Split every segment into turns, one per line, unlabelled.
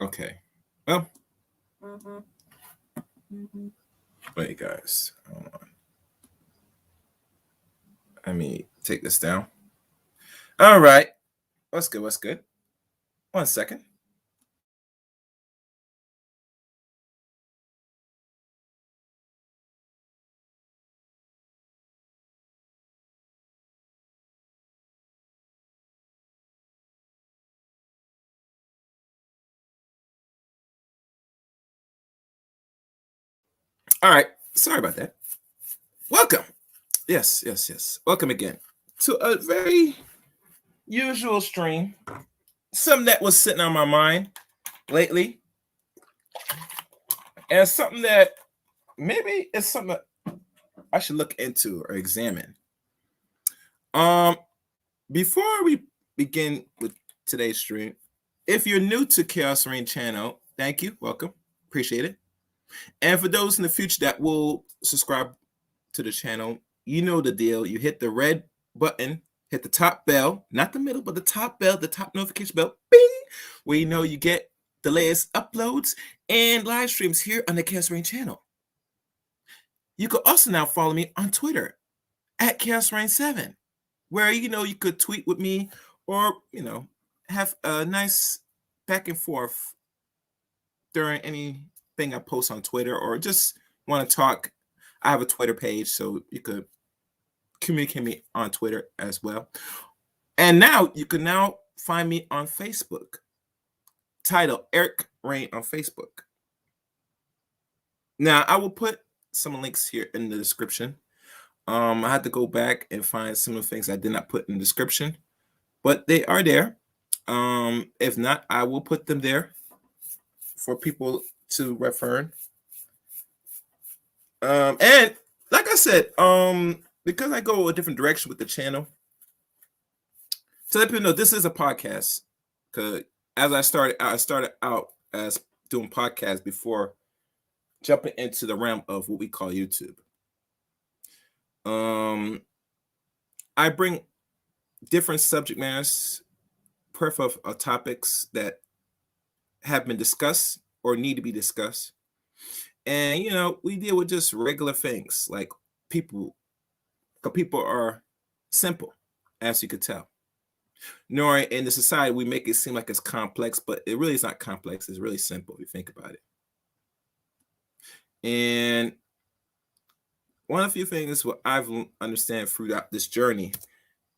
Okay. Well, wait, guys. Hold on. Let me take this down. All right. What's good? What's good? 1 second. All right. Sorry about that. Welcome. Yes, yes, yes. Welcome again to a very usual stream. Something that was sitting on my mind lately, and something that maybe is something that I should look into or examine. Before we begin with today's stream, if you're new to Chaos Rain channel, thank you, welcome, appreciate it. And for those in the future that will subscribe to the channel, you know the deal. You hit the red button, hit the top bell, not the middle, but the top bell, the top notification bell, bing, where you know you get the latest uploads and live streams here on the Chaos Rain channel. You could also now follow me on Twitter at Chaos Rain 7, where you know you could tweet with me or have a nice back and forth during anything I post on Twitter, or just want to talk. I have a Twitter page, so you could communicate me on Twitter as well. And now you can now find me on Facebook. Title Eric Rain on Facebook. Now I will put some links here in the description. I had to go back and find some of the things I did not put in the description, but they are there. If not, I will put them there for people to refer. And like I said, because I go a different direction with the channel, to let people know this is a podcast. Because as I started out as doing podcasts before jumping into the realm of what we call YouTube. I bring different subject matters, of topics that have been discussed or need to be discussed. And we deal with just regular things like people, because people are simple, as you could tell. Nor in the society we make it seem like it's complex, but it really is not complex. It's really simple if you think about it. And one of the few things what I've understand throughout this journey,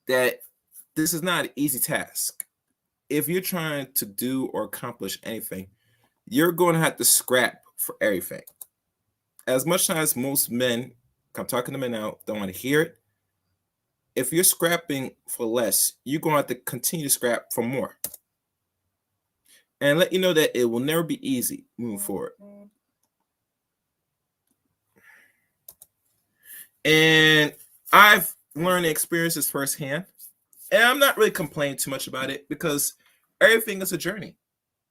that this is not an easy task. If you're trying to do or accomplish anything, you're going to have to scrap for everything. As much as most men, I'm talking to men now, don't want to hear it. If you're scrapping for less, you're going to have to continue to scrap for more. And let you know that it will never be easy moving forward. And I've learned experiences firsthand. And I'm not really complaining too much about it, because everything is a journey.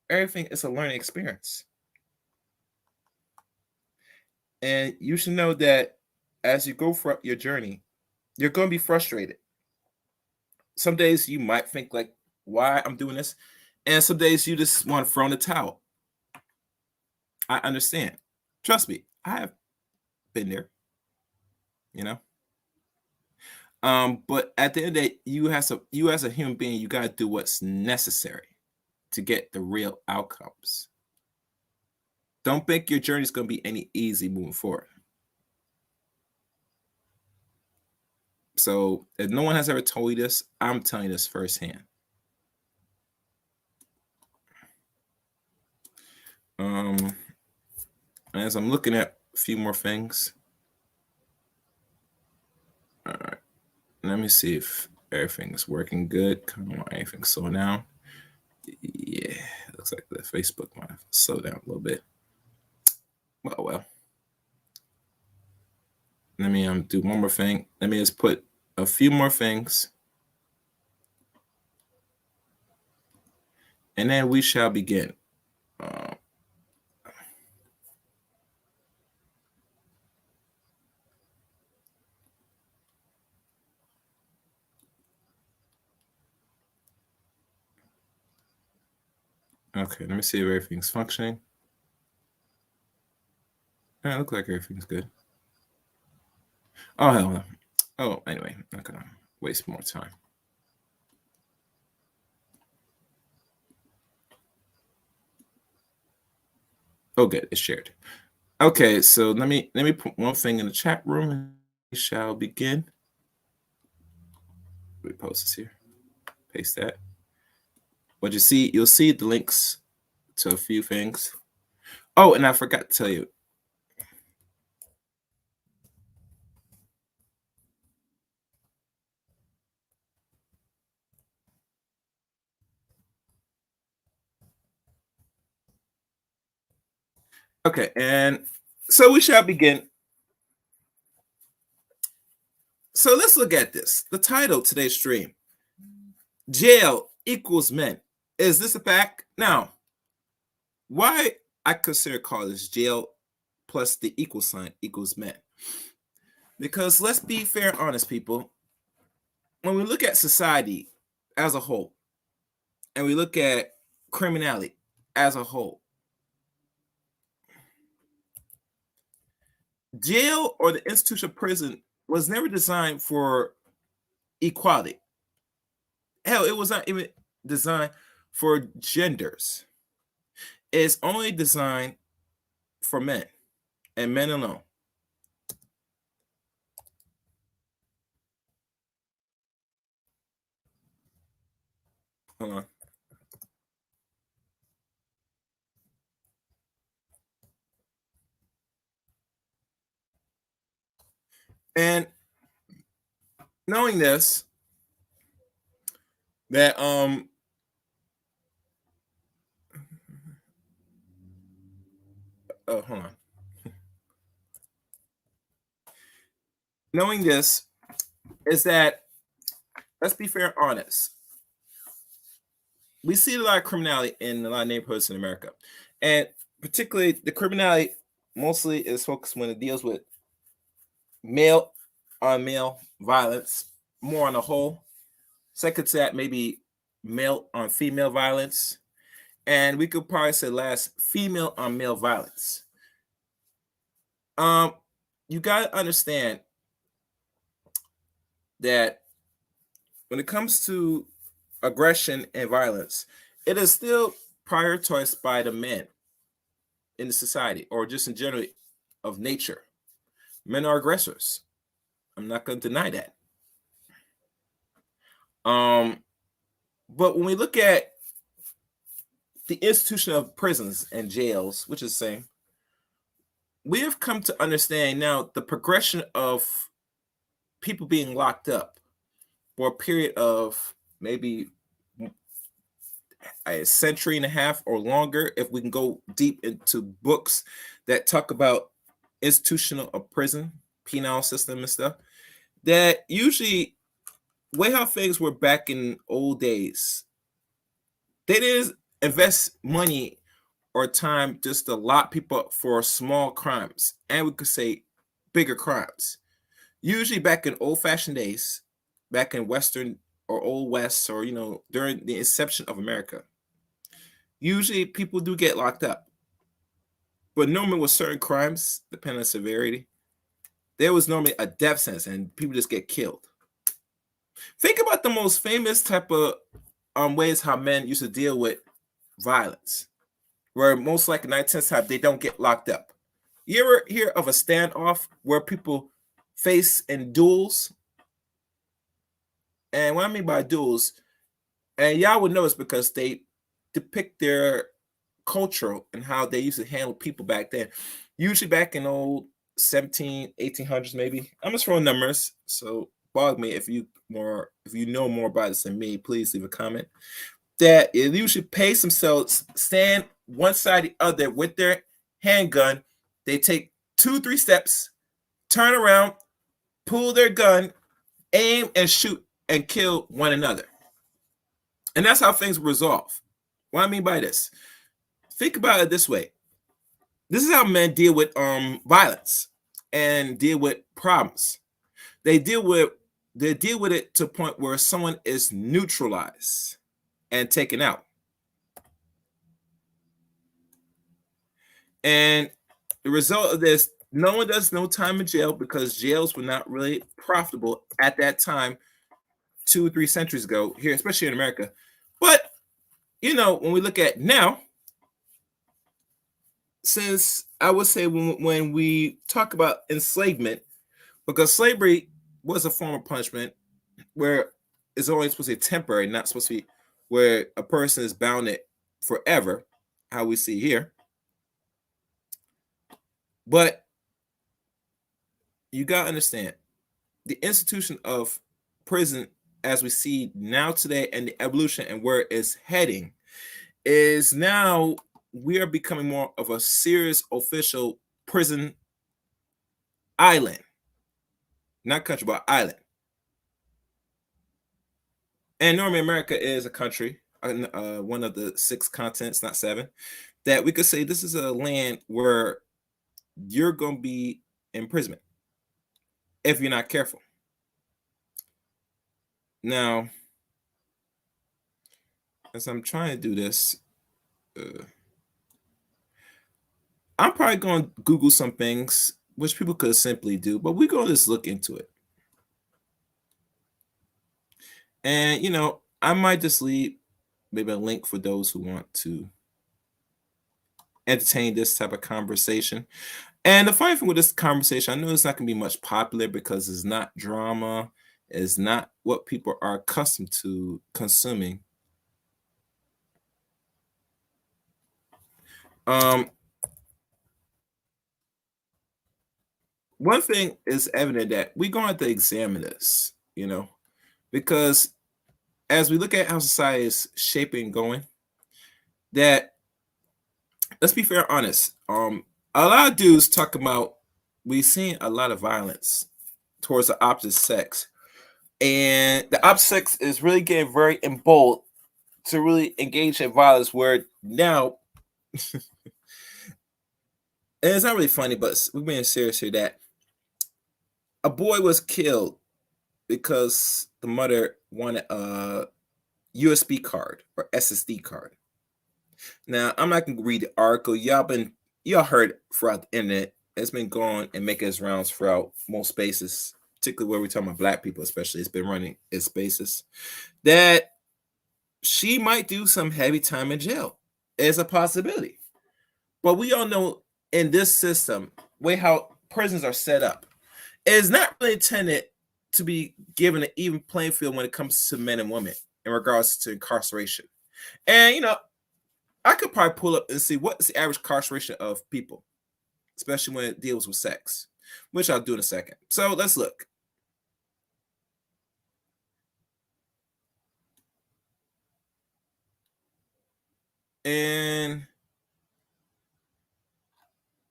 Everything is a learning experience. And you should know that as you go throughout your journey, you're going to be frustrated. Some days you might think like, why I'm doing this? And some days you just want to throw in the towel. I understand. Trust me, I have been there. But at the end of the day, you as a human being, you got to do what's necessary to get the real outcomes. Don't think your journey is going to be any easy moving forward. So if no one has ever told you this, I'm telling you this firsthand. As I'm looking at a few more things. All right. Let me see if everything's working good. Come on, anything slow down. Yeah, looks like the Facebook might have slowed down a little bit. Well. Let me do one more thing. Let me just put a few more things. And then we shall begin. Okay, let me see if everything's functioning. It looks like everything's good. Oh, hell no. Oh, anyway, not gonna waste more time. Oh, good, it's shared. Okay, so let me put one thing in the chat room and we shall begin. Let me post this here. Paste that. But you'll see the links to a few things. Oh, and I forgot to tell you. Okay, and so we shall begin. So let's look at this. The title of today's stream: Jail equals men. Is this a fact? Now, why I consider call this jail plus the equal sign equals men? Because let's be fair, honest people. when we look at society as a whole, and we look at criminality as a whole, jail or the institution of prison was never designed for equality. Hell, it was not even designed for genders. It's only designed for men and men alone. Hold on. And knowing this, that hold on. Knowing this is that, let's be fair and honest. We see a lot of criminality in a lot of neighborhoods in America, and particularly the criminality mostly is focused when it deals with male on male violence, more on the whole. Second to that, maybe male on female violence, and we could probably say last, female on male violence. You got to understand that when it comes to aggression and violence, it is still prioritized by the men in the society, or just in general of nature. Men are aggressors. I'm not going to deny that. But when we look at the institution of prisons and jails, which is the same, we have come to understand now the progression of people being locked up for a period of maybe a century and a half or longer, if we can go deep into books that talk about institutional of prison, penal system and stuff, that usually way how things were back in old days, they didn't invest money or time just to lock people up for small crimes, and we could say bigger crimes. Usually back in old-fashioned days, back in Western or Old West, or during the inception of America, usually people do get locked up. But normally with certain crimes, depending on severity, there was normally a death sentence and people just get killed. Think about the most famous type of ways how men used to deal with violence, where most likely 9/10 times they don't get locked up. You ever hear of a standoff where people face in duels? And what I mean by duels, and y'all would know it's because they depict their culture and how they used to handle people back then. Usually back in old 1800s maybe. I'm just throwing numbers, so bog me if you know more about this than me, please leave a comment. That it usually pays themselves, stand one side or the other with their handgun. They take 2-3 steps, turn around, pull their gun, aim and shoot and kill one another. And that's how things resolve. What I mean by this, think about it this way. This is how men deal with violence and deal with problems. They deal with it to a point where someone is neutralized and taken out. And the result of this, no one does no time in jail, because jails were not really profitable at that time, 2 or 3 centuries ago here, especially in America. But when we look at now, since I would say when we talk about enslavement, because slavery was a form of punishment where it's only supposed to be temporary, not supposed to be where a person is bound forever, how we see here. But you got to understand the institution of prison as we see now today, and the evolution and where it's heading, is now we are becoming more of a serious official prison island, not country, but island. And normally America is a country, one of the 6 continents, not 7, that we could say this is a land where you're going to be imprisonment if you're not careful. Now, as I'm trying to do this, I'm probably going to Google some things which people could simply do, but we're going to just look into it. And, I might just leave maybe a link for those who want to entertain this type of conversation. And the funny thing with this conversation, I know it's not going to be much popular because it's not drama, it's not what people are accustomed to consuming. One thing is evident that we're going to examine this, because as we look at how society is shaping and going, that let's be fair honest. A lot of dudes talk about we've seen a lot of violence towards the opposite sex. And the opposite sex is really getting very emboldened to really engage in violence where now and it's not really funny, but we're being serious here that a boy was killed because the mother wanted a USB card or SSD card. Now, I'm not gonna read the article. Y'all heard throughout the internet. It's been going and making its rounds throughout most spaces, particularly where we're talking about black people, especially. It's been running its spaces. That she might do some heavy time in jail. It's a possibility. But we all know in this system, way how prisons are set up, it's not really intended to be given an even playing field when it comes to men and women in regards to incarceration. And I could probably pull up and see what is the average incarceration of people, especially when it deals with sex, which I'll do in a second. So let's look. And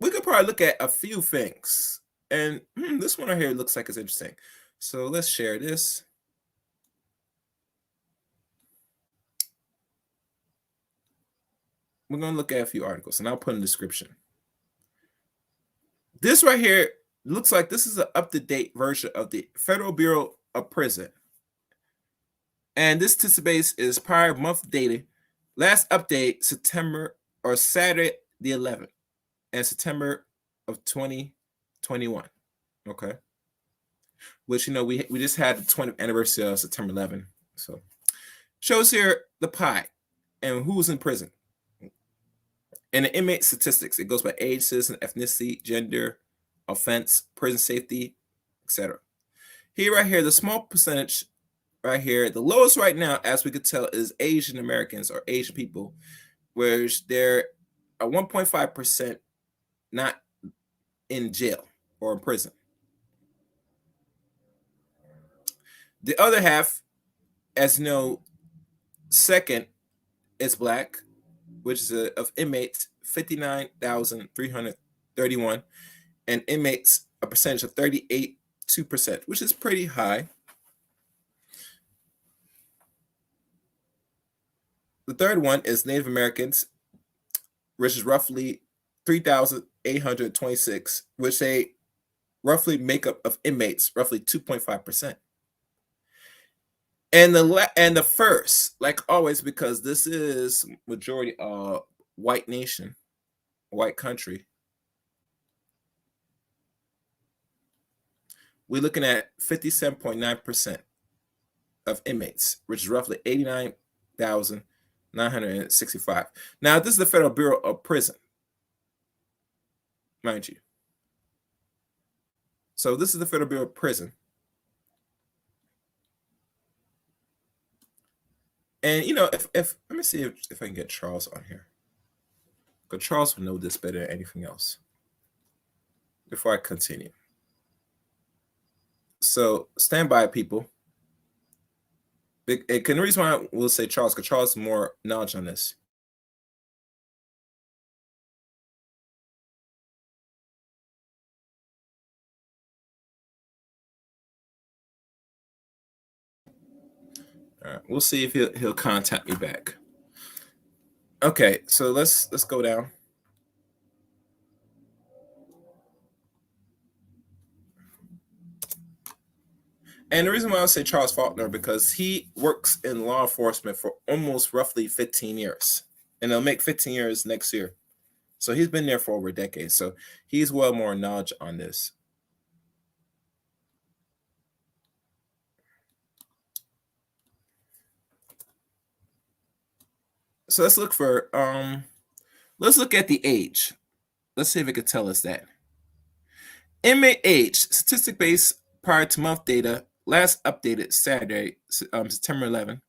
we could probably look at a few things. And this one right here looks like it's interesting. So let's share this. We're going to look at a few articles, and I'll put in the description. This right here looks like this is an up-to-date version of the Federal Bureau of Prison. And this base is prior month dated. Last update September or Saturday the 11th and September of 2021. Okay. Which we just had the 20th anniversary of September 11th. So shows here the pie and who was in prison. And the inmate statistics, it goes by age, citizen, ethnicity, gender, offense, prison safety, etc. Here, right here, the small percentage right here, the lowest right now, as we could tell, is Asian Americans or Asian people, whereas there are 1.5% not in jail or in prison. The other half, as you know, second is black, which is of inmates 59,331, and inmates a percentage of 38.2%, which is pretty high. The third one is Native Americans, which is roughly 3,826, which they roughly make up of inmates, roughly 2.5%. And the first, like always, because this is majority white nation, white country, we're looking at 57.9% of inmates, which is roughly 89,965. Now, this is the Federal Bureau of Prison, mind you. So this is the Federal Bureau of Prison. And if let me see if I can get Charles on here, because Charles will know this better than anything else. Before I continue, so stand by, people. The reason why we'll say Charles, because Charles has more knowledge on this. All right, we'll see if he'll contact me back. Okay, so let's go down. And the reason why I say Charles Faulkner, because he works in law enforcement for almost roughly 15 years. And he'll make 15 years next year. So he's been there for over a decade. So he's well more knowledge on this. So let's look for let's look at the age. Let's see if it could tell us that. Inmate age, statistic base prior to month data, last updated Saturday, September 11.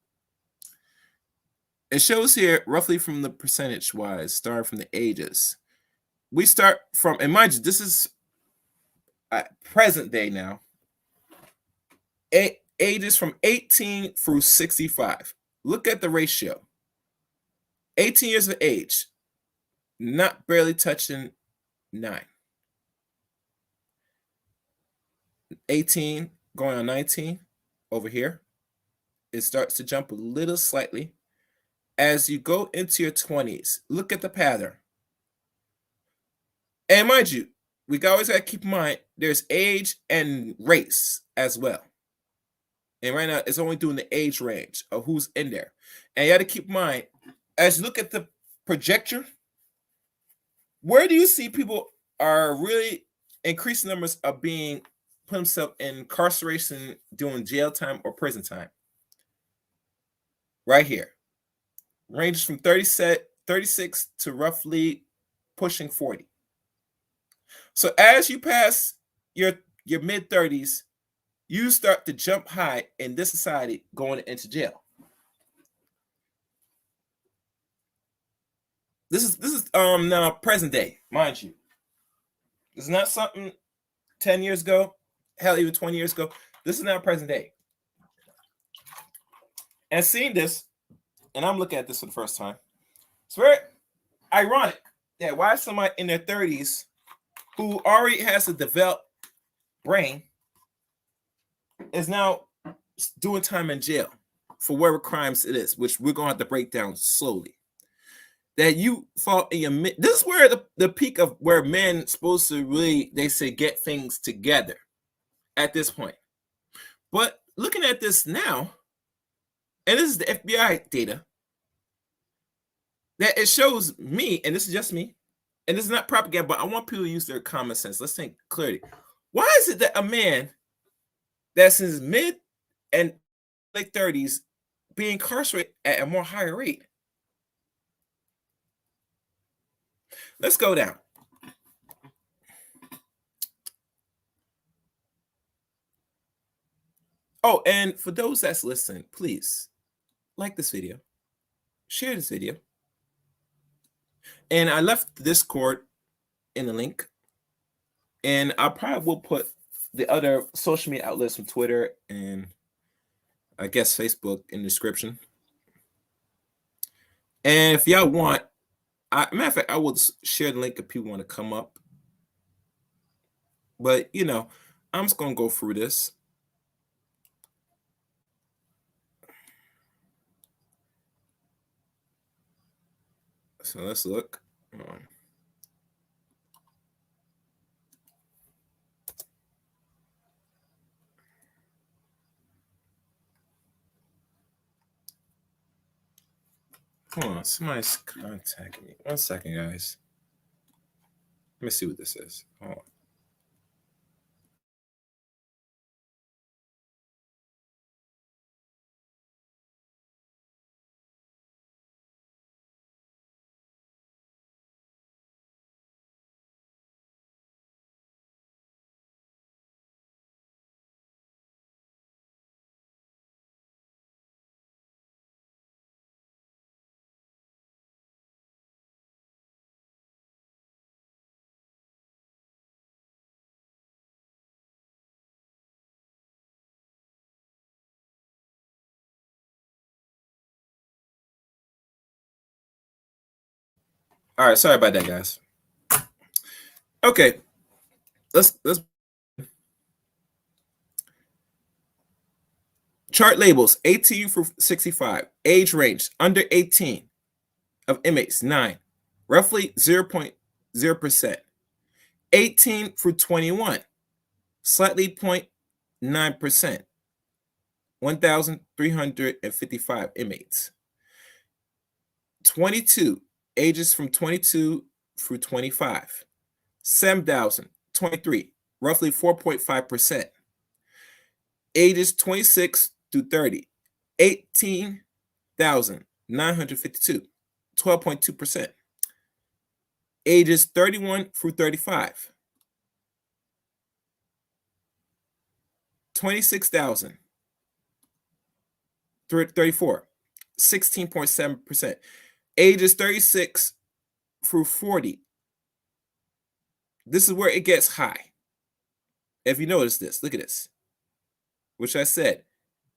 It shows here roughly from the percentage wise, starting from the ages. We start from, and mind you, this is present day now. Ages from 18 through 65. Look at the ratio. 18 years of age, not barely touching 9. 18 going on 19 over here. It starts to jump a little slightly. As you go into your 20s, look at the pattern. And mind you, we always got to keep in mind there's age and race as well. And right now, it's only doing the age range of who's in there. And you got to keep in mind, as you look at the projector, where do you see people are really increasing numbers of being put themselves in incarceration, doing jail time or prison time? Right here. Ranges from 36 to roughly pushing 40. So as you pass your mid-30s, you start to jump high in this society going into jail. This is now present day, mind you. It's not something 10 years ago, hell, even 20 years ago. This is now present day. And seeing this, and I'm looking at this for the first time, it's very ironic that why somebody in their 30s who already has a developed brain is now doing time in jail for whatever crimes it is, which we're going to have to break down slowly. That you fall in your mid. This is where the peak of where men supposed to really, they say, get things together at this point. But looking at this now, and this is the FBI data, that it shows me, and this is just me, and this is not propaganda, but I want people to use their common sense. Let's think clearly. Why is it that a man that's in his mid and late 30s being incarcerated at a more higher rate? Let's go down. Oh, and for those that's listening, please like this video, share this video. And I left the Discord in the link. And I probably will put the other social media outlets from Twitter and I guess Facebook in the description. And if y'all want, matter of fact, I will share the link if people want to come up. But, you know, I'm just going to go through this. So let's look. Hold on, somebody's contacting me. 1 second, guys. Let me see what this is. Hold on. All right, sorry about that, guys. Okay, let's chart labels 18 through 65. Age range under 18 of inmates 9, roughly 0.0%. 18 through 21, slightly 0.9%. 1,355 inmates. 22, ages from 22 through 25, 7,023, roughly 4.5%. Ages 26 through 30, 18,952, 12.2%. Ages 31 through 35, 26,034, 16.7%. Ages 36 through 40. This is where it gets high. If you notice this, look at this, which I said.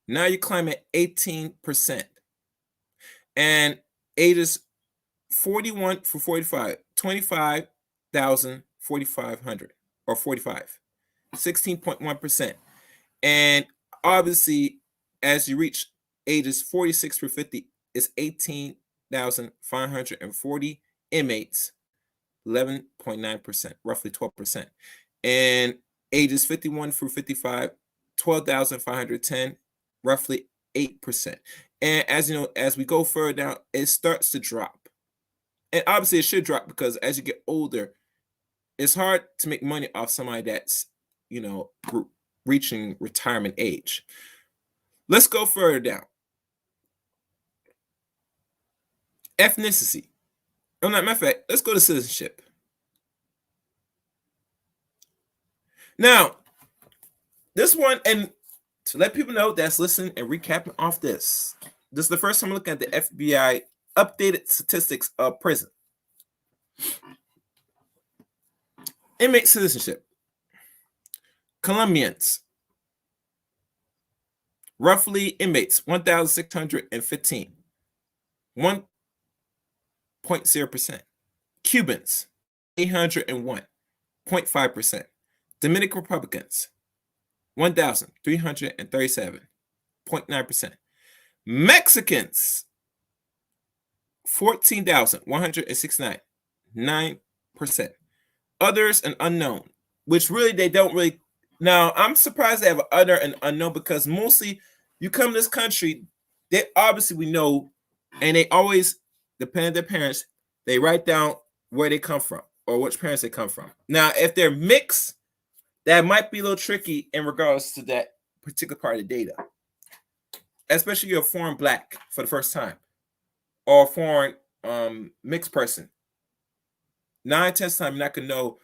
Now you're climbing 18%. And ages 41 through 45, 25,4,500 or 45, 16.1%. And obviously, as you reach ages 46 through 50, it's 18,540 inmates, 11.9%, roughly 12%. And ages 51 through 55, 12,510, roughly 8%. And as you know, as we go further down, it starts to drop. And obviously it should drop because as you get older, it's hard to make money off somebody that's, reaching retirement age. Let's go further down. Ethnicity. Matter of fact, let's go to citizenship. Now, this one, and to let people know that's listening and recapping off this is the first time I'm looking at the FBI updated statistics of prison. Inmate citizenship. Colombians. Roughly inmates, 1,615. 1.0%. Cubans, 801. 0.5%. Dominican Republicans, 1,337. 0.9%. Mexicans, 14,169. 9%. Others and unknown, which really they don't really. Now, I'm surprised they have an other and unknown because mostly you come to this country, they obviously we know, and they always, depending on their parents, they write down where they come from or which parents they come from. Now, if they're mixed, that might be a little tricky in regards to that particular part of the data, especially you're a foreign black for the first time or a foreign mixed person. 9 tenths time, you're not going to know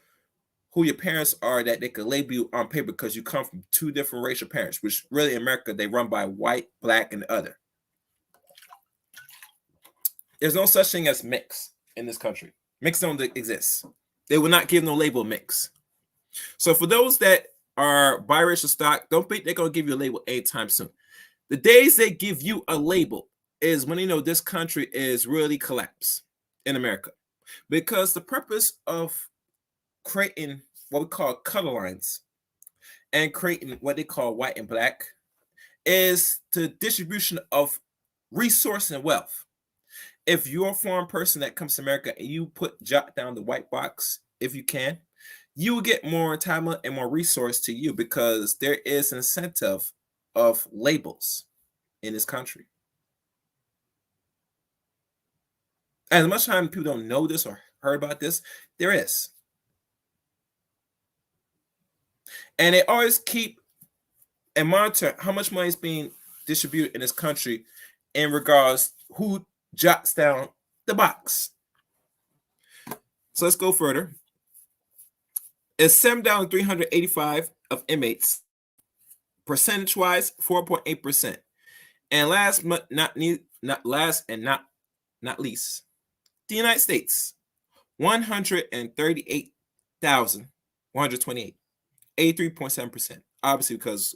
who your parents are that they could label you on paper because you come from 2 different racial parents, which really in America, they run by white, black, and the other. There's no such thing as mix in this country. Mix don't exist. They will not give no label mix. So for those that are biracial stock, don't think they're going to give you a label anytime soon. The days they give you a label is when this country is really collapsed in America. Because the purpose of creating what we call color lines and creating what they call white and black is the distribution of resource and wealth. If you're a foreign person that comes to America and you jot down the white box, if you can, you will get more entitlement and more resource to you because there is an incentive of labels in this country. As much time people don't know this or heard about this, there is. And they always keep and monitor how much money is being distributed in this country in regards who jots down the box. So let's go further. It's 7,385 of inmates, percentage-wise, 4.8%. And last but not least, the United States, 138,128, 83.7%. Obviously, because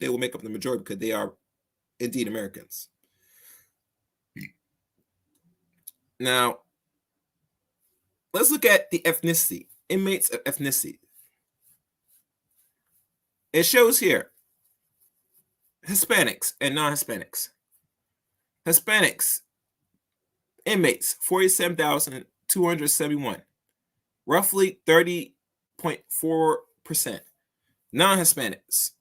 they will make up the majority because they are indeed Americans. Now, let's look at the ethnicity, inmates of ethnicity. It shows here Hispanics and non-Hispanics. Hispanics, inmates, 47,271, roughly 30.4%. Non-Hispanics,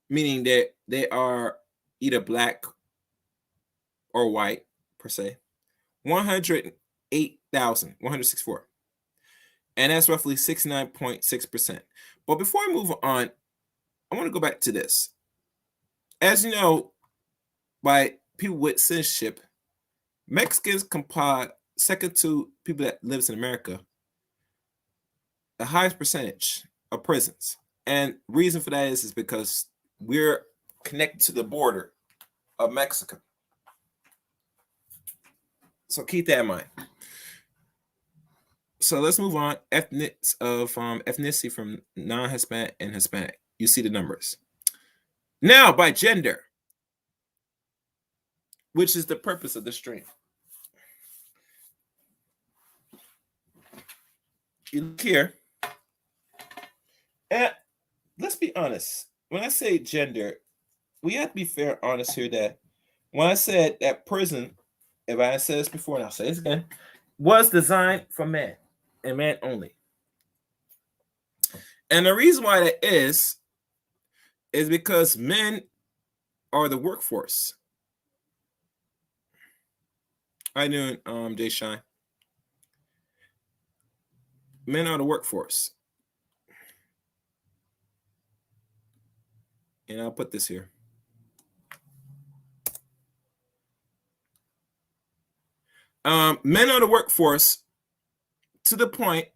meaning that they are either black or white per se. 108,164. And that's roughly 69.6%. But before I move on, I want to go back to this. As you know, by people with citizenship, Mexicans comply second to people that lives in America, the highest percentage of prisons. And reason for that is because we're connected to the border of Mexico. So keep that in mind. So let's move on. Ethnicity from non-Hispanic and Hispanic. You see the numbers. Now by gender, which is the purpose of the stream. You look here, and let's be honest. When I say gender, we have to be fair and honest here that when I said that prison, if I said this before and I'll say this again, was designed for men and men only. And the reason why that is because men are the workforce. How you doing, Jay Shine? Men are the workforce. And I'll put this here. Men are the workforce to the point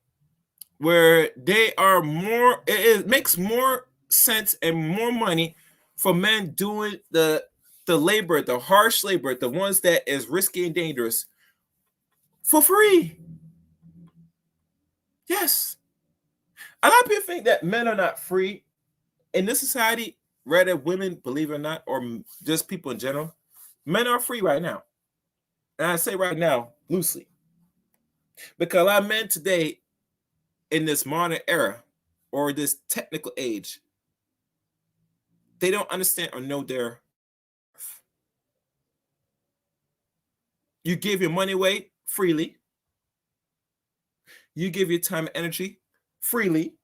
where they are more, it makes more sense and more money for men doing the labor, the harsh labor, the ones that is risky and dangerous for free. Yes. A lot of people think that men are not free in this society, rather women, believe it or not, or just people in general. Men are free right now. And I say right now, loosely. Because a lot of men today in this modern era or this technical age, they don't understand or know their worth. You give your money away freely. You give your time and energy freely.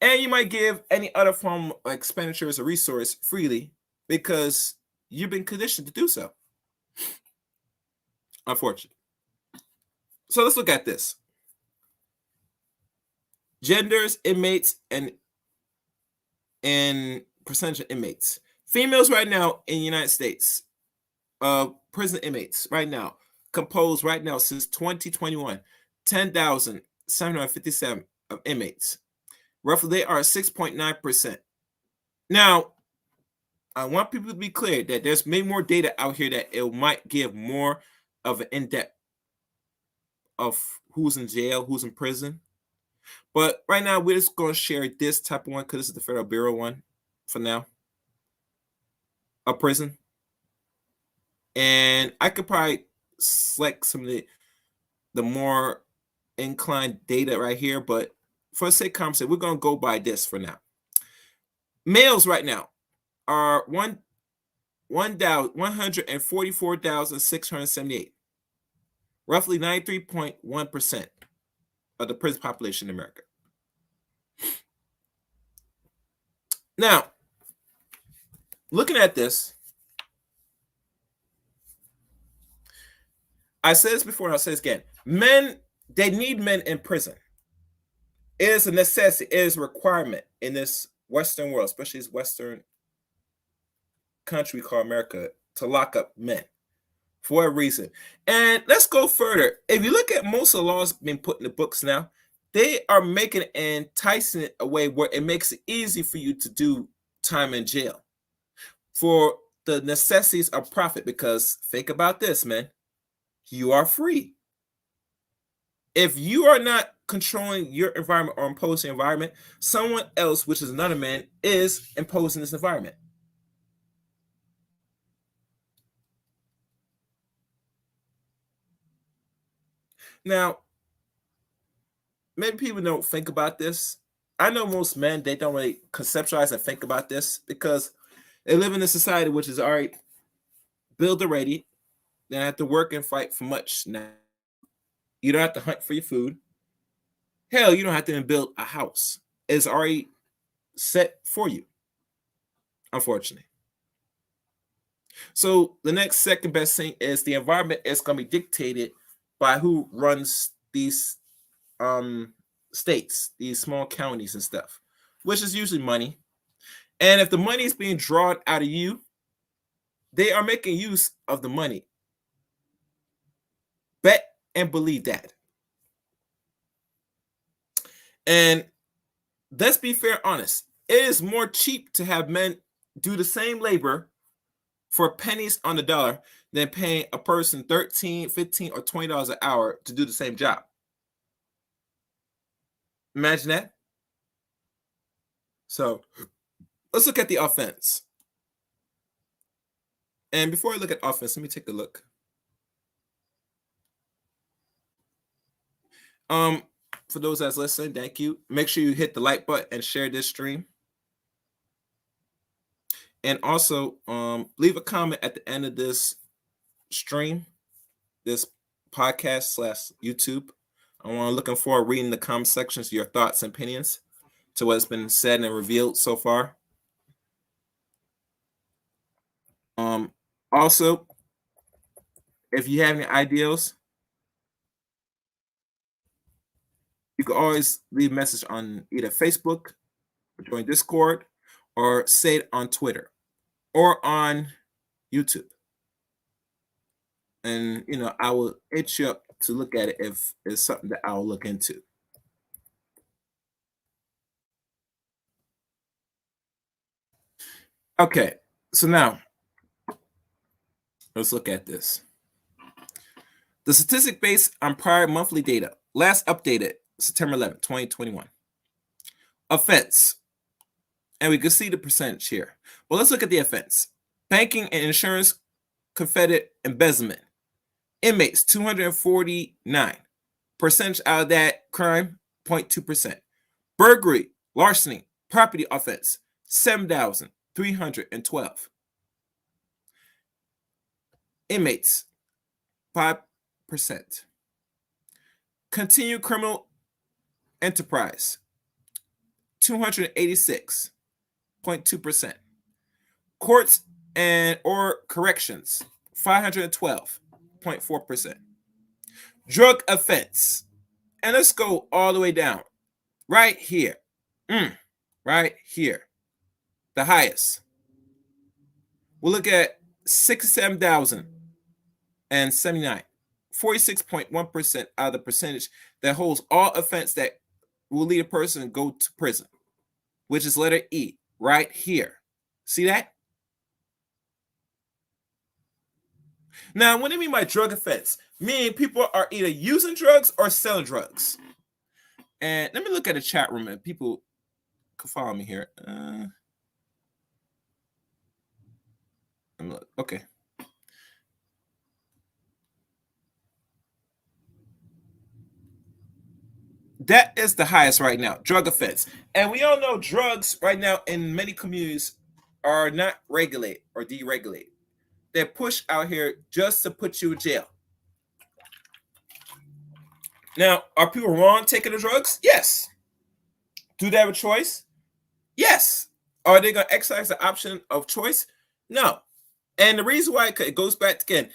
And you might give any other form of expenditures or resource freely because you've been conditioned to do so. Unfortunately. So let's look at this. Genders, inmates, and percentage of inmates. Females right now in the United States, prison inmates right now, composed right now since 2021, 10,757 of inmates. Roughly, they are 6.9%. Now, I want people to be clear that there's maybe more data out here that it might give more of an in-depth of who's in jail, who's in prison. But right now, we're just going to share this type of one because this is the Federal Bureau one for now. A prison. And I could probably select some of the more inclined data right here, but for the sake of conversation, we're going to go by this for now. Males right now are 144,678, roughly 93.1% of the prison population in America. Now, looking at this, I said this before and I'll say this again. Men, they need men in prison. It is a necessity, it is a requirement in this Western world, especially this Western country we call America, to lock up men for a reason. And let's go further. If you look at most of the laws being put in the books now, they are making it enticing it a way where it makes it easy for you to do time in jail for the necessities of profit. Because think about this, man. You are free. If you are not controlling your environment or imposing environment, someone else, which is another man, is imposing this environment. Now, maybe people don't think about this. I know most men, they don't really conceptualize and think about this because they live in a society which is already built already. They don't have to work and fight for much now. You don't have to hunt for your food. Hell, you don't have to even build a house. It's already set for you. unfortunately. So the next second best thing is the environment is going to be dictated by who runs these states, these small counties and stuff, which is usually money. And if the money is being drawn out of you, they are making use of the money. Bet and believe that. And let's be fair, honest. It is more cheap to have men do the same labor for pennies on the dollar than paying a person $13, $15, or $20 an hour to do the same job. Imagine that. So let's look at the offense. And before I look at offense, let me take a look. For those that's listening, thank you. Make sure you hit the like button and share this stream. And also, leave a comment at the end of this stream, this podcast / YouTube. I'm looking forward to reading the comment sections, your thoughts and opinions to what's been said and revealed so far. Also, if you have any ideas, you can always leave a message on either Facebook, or join Discord, or say it on Twitter or on YouTube. And I will hit you up to look at it if it's something that I'll look into. Okay, so now let's look at this. The statistic based on prior monthly data, last updated September 11, 2021. Offense. And we can see the percentage here. Well, let's look at the offense. Banking and insurance confederate embezzlement. Inmates, 249. Percentage out of that crime, 0.2%. Burglary, larceny, property offense, 7,312. Inmates, 5%. Continued criminal enterprise, 286.2%. Courts and or corrections, 512.4%. Drug offense, and let's go all the way down. Right here, right here, the highest. We'll look at 67,079, 46.1% out of the percentage that holds all offense that will lead a person to go to prison, which is letter E, right here. See that? Now, what do you mean by drug offense? Meaning people are either using drugs or selling drugs. And let me look at the chat room and people can follow me here. Okay. That is the highest right now, drug offense. And we all know drugs right now in many communities are not regulated or deregulated. They're pushed out here just to put you in jail. Now, are people wrong taking the drugs? Yes. Do they have a choice? Yes. Are they going to exercise the option of choice? No. And the reason why it goes back to, again,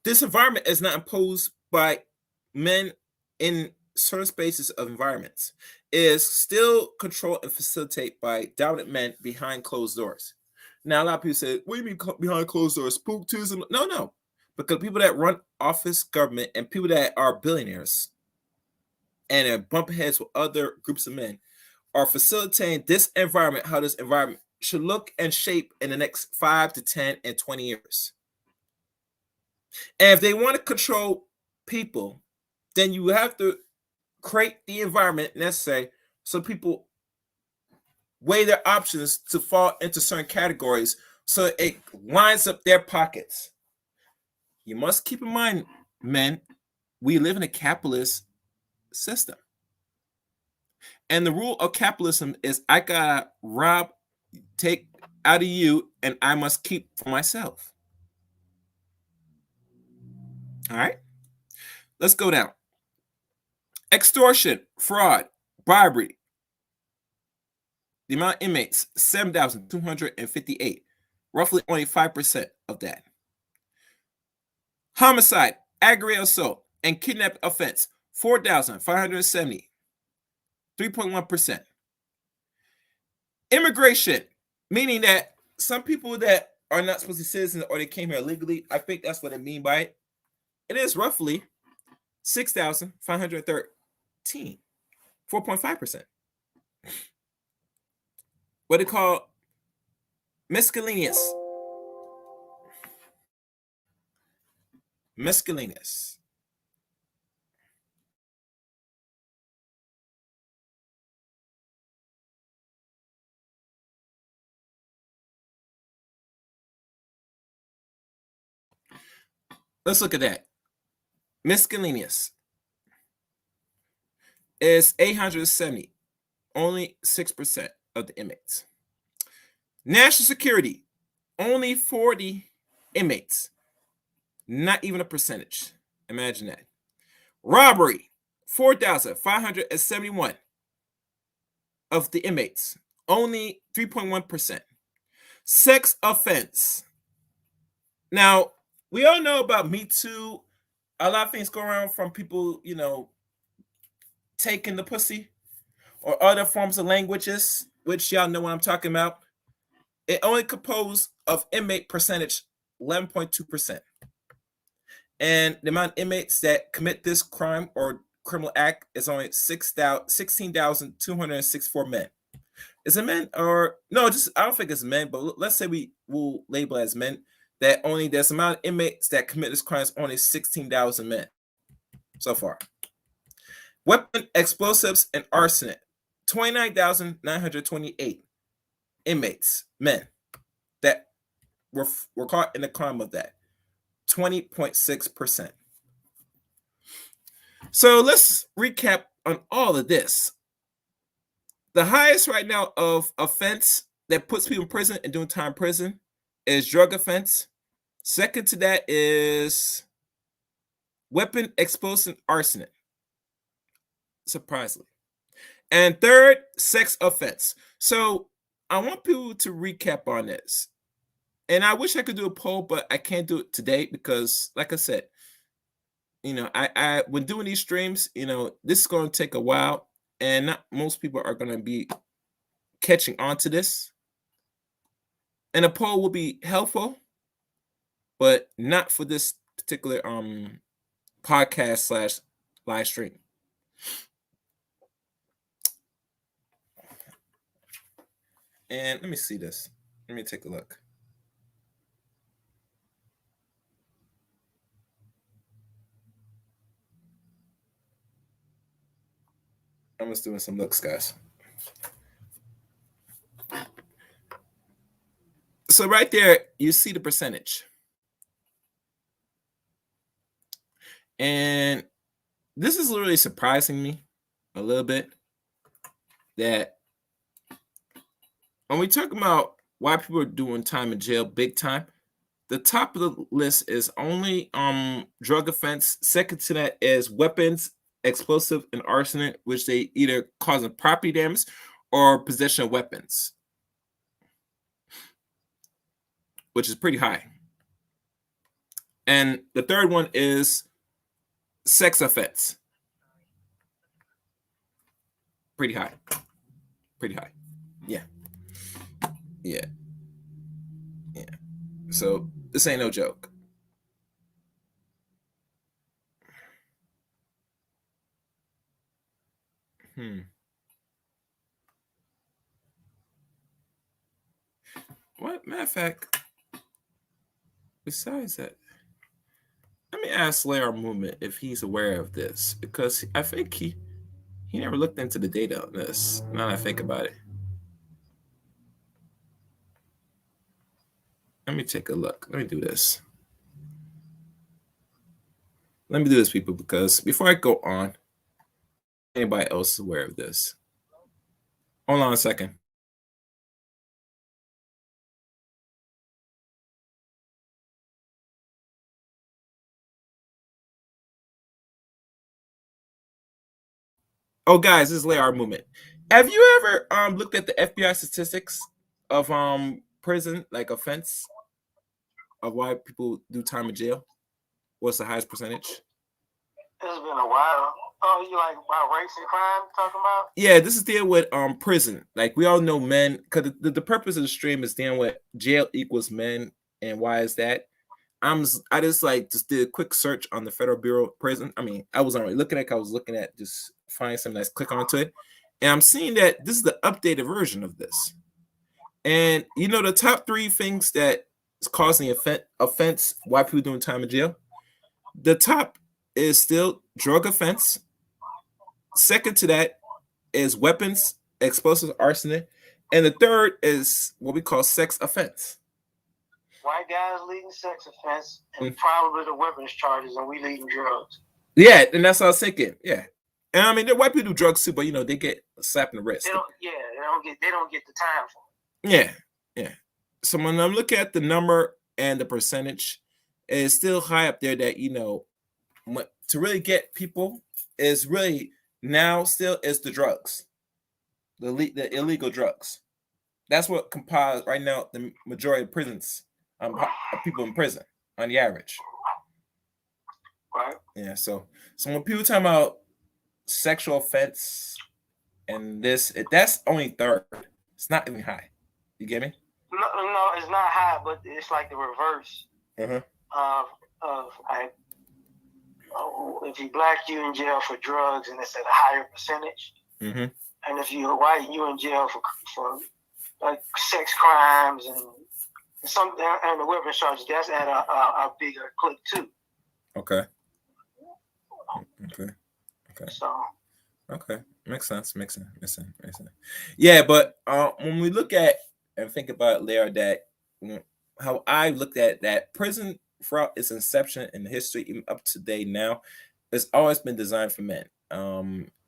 this environment is not imposed by men in certain spaces of environments. It is still controlled and facilitated by dominant men behind closed doors. Now, a lot of people say, what do you mean behind closed doors? Spooktism? No. Because people that run office, government, and people that are billionaires and are bumping heads with other groups of men are facilitating this environment, how this environment should look and shape in the next 5 to 10 and 20 years. And if they want to control people, then you have to create the environment necessary so people weigh their options to fall into certain categories so it lines up their pockets. You must keep in mind, men, we live in a capitalist system. And the rule of capitalism is I gotta rob, take out of you, and I must keep for myself. All right, let's go down. Extortion, fraud, bribery. The amount of inmates, 7,258. Roughly only 5% of that. Homicide, aggravated assault, and kidnapping offense, 4,570. 3.1%. Immigration, meaning that some people that are not supposed to be citizens or they came here illegally, I think that's what I mean by it. It is roughly 6,513. 4.5%. What they call miscellaneous. Miscellaneous. Let's look at that. Miscellaneous is 870, only 6% of the inmates. National security, only 40 inmates, not even a percentage. Imagine that. Robbery, 4,571 of the inmates, only 3.1%. Sex offense. Now, we all know about Me Too. A lot of things go around from people, taking the pussy or other forms of languages, which y'all know what I'm talking about. It only composed of inmate percentage 11.2%. And the amount of inmates that commit this crime or criminal act is only 16,264 men. Is it men or no? Just I don't think it's men, but let's say we will label as men. That only there's amount of inmates that commit this crime is only 16,000 men so far. Weapon, explosives, and arsenic, 29,928 inmates, men, that were caught in the crime of that, 20.6%. So let's recap on all of this. The highest right now of offense that puts people in prison and doing time in prison is drug offense. Second to that is weapon, explosive, arsenic. Surprisingly. And third, sex offense. So I want people to recap on this. And I wish I could do a poll, but I can't do it today because, like I said, I when doing these streams, this is going to take a while, and not most people are going to be catching on to this. And a poll will be helpful, but not for this particular podcast / live stream. And let me see this. Let me take a look. I'm just doing some looks, guys. So right there, you see the percentage. And this is literally surprising me a little bit that when we talk about why people are doing time in jail, big time, the top of the list is only drug offense. Second to that is weapons, explosive, and arsenic, which they either causing property damage or possession of weapons, which is pretty high. And the third one is sex offense. Pretty high. Pretty high. Yeah. Yeah. Yeah. So this ain't no joke. What matter of fact, besides that, let me ask Lair Movement if he's aware of this, because I think he never looked into the data on this. Now that I think about it. Let me take a look. Let me do this. Let me do this, people, because before I go on, anybody else is aware of this? Hold on a second. Oh, guys, this is Lair Movement. Have you ever looked at the FBI statistics of prison like offense of why people do time in jail? What's the highest percentage?
It's been a while. Oh, you like about race and crime talking about?
Yeah, this is dealing with prison. Like we all know men, because the purpose of the stream is dealing with jail equals men, and why is that? I just did a quick search on the Federal Bureau of Prison. I mean, I wasn't really looking at it, I was looking at just find something that's click onto it. And I'm seeing that this is the updated version of this. And you know the top 3 things that is causing offense why people doing time in jail? The top is still drug offense. Second to that is weapons, explosives, arson. And the third is what we call sex offense.
White guys leading sex offense and probably the weapons charges, and we leading drugs.
Yeah, and that's what I was thinking. Yeah. And I mean, the white people do drugs too, but you know, they get a slap in the wrist.
They don't get the time for it.
Yeah. So when I'm looking at the number and the percentage, it's still high up there that, you know, to really get people is really now still is the drugs, the illegal drugs. That's what compiles right now the majority of prisons, people in prison on the average.
Right.
Yeah. So when people talk about sexual offense and that's only third. It's not even high. You get me?
No, it's not high, but it's like the reverse of like, if you black, you in jail for drugs, and it's at a higher percentage.
Mm-hmm.
And if you're white, you in jail for like sex crimes and something, and the weapons charges. That's at a bigger clip too.
Okay.
So.
Okay, makes sense. Yeah, but when we look at and think about Lara, that how I looked at that prison throughout its inception in history, even up to today now, it's always been designed for men.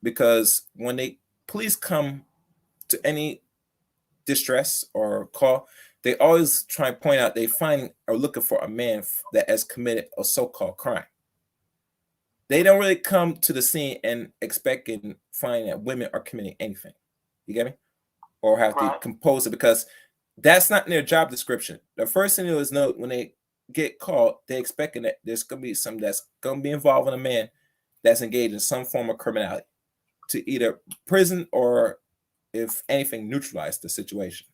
Because when police come to any distress or call, they always try and point out they find or looking for a man that has committed a so-called crime. They don't really come to the scene and expect and find that women are committing anything. You get me? Or have to compose it, because that's not in their job description. The first thing is know when they get called, they're expecting that there's going to be something that's going to be involved in a man that's engaged in some form of criminality to either prison or, if anything, neutralize the situation.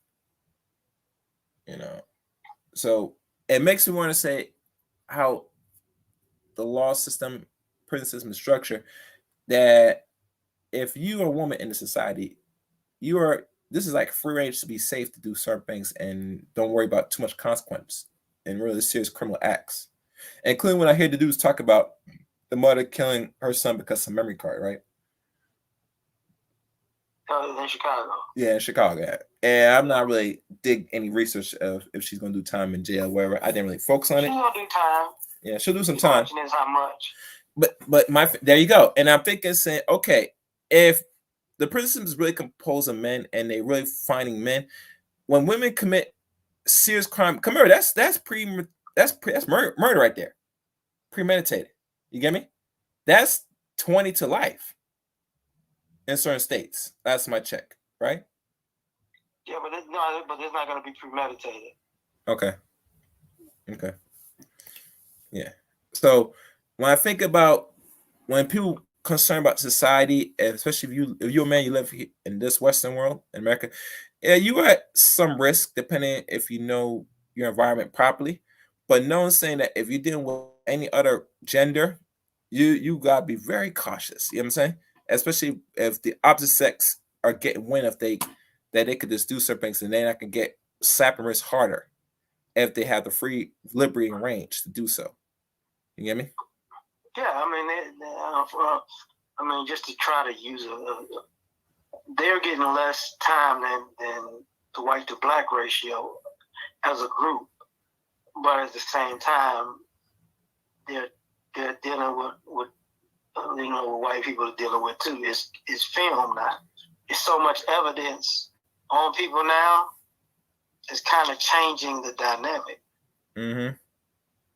You know, so it makes me want to say how the law system, prison system structure, that if you are a woman in the society, this is like free range to be safe to do certain things and don't worry about too much consequence and really serious criminal acts. Including what I hear the dudes talk about the mother killing her son because of memory card, right?
In Chicago.
Yeah, in Chicago. Yeah. And I'm not really dig any research of if she's gonna do time in jail, wherever. I didn't really focus on it.
She's gonna do time.
Yeah, she'll do some time.
The question is how much.
But there you go. And I'm thinking, saying, okay, if the prison system is really composed of men and they really finding men, when women commit serious crime, come here, that's murder right there, premeditated. You get me? That's 20 to life in certain states. That's my check, right?
Yeah, but it's not going to be premeditated.
Okay. Yeah. So when I think about when people concerned about society, especially if you're a man, you live in this Western world, in America, yeah, you are at some risk depending if you know your environment properly. But no one's saying that if you're dealing with any other gender, you gotta be very cautious. You know what I'm saying? Especially if the opposite sex are getting wind if they could just do certain things, and then I can get slapping wrists harder if they have the free liberty and range to do so. You get me?
Yeah, I mean, just to try to use they're getting less time than the white to black ratio as a group, but at the same time, they're dealing with what white people are dealing with too. Is film now. It's so much evidence on people now. It's kind of changing the dynamic.
Mm-hmm.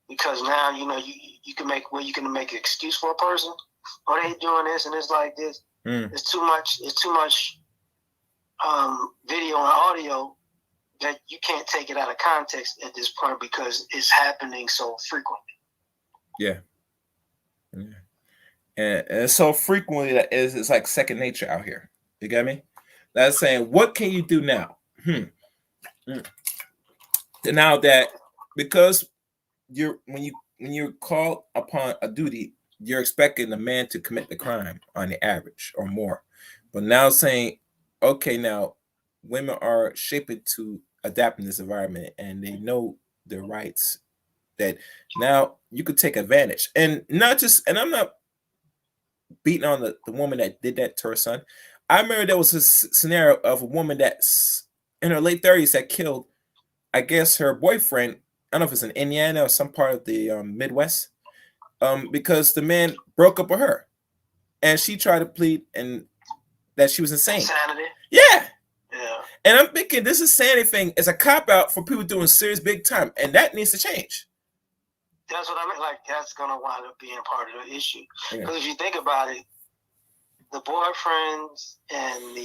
Because now you can make an excuse for a person. Oh, they doing this and it's like this. It's too much video and audio that you can't take it out of context at this point because it's happening so frequently.
Yeah. And so frequently that it's like second nature out here. You get me? That's saying, what can you do now? Now that because when you're called upon a duty, you're expecting the man to commit the crime on the average or more. But now saying, okay, now women are shaped to adapt in this environment and they know their rights, that now you could take advantage. And not just, and I'm not beating on the woman that did that to her son. I remember there was a scenario of a woman that's in her late 30s that killed, I guess, her boyfriend. I don't know if it's in Indiana or some part of the Midwest, because the man broke up with her, and she tried to plead and that she was insane.
Insanity.
Yeah.
Yeah.
And I'm thinking this insanity thing is a cop out for people doing serious big time, and that needs to change.
That's what I mean. Like, that's gonna wind up being part of the issue.
Yeah.
Because if you think about it, the boyfriends and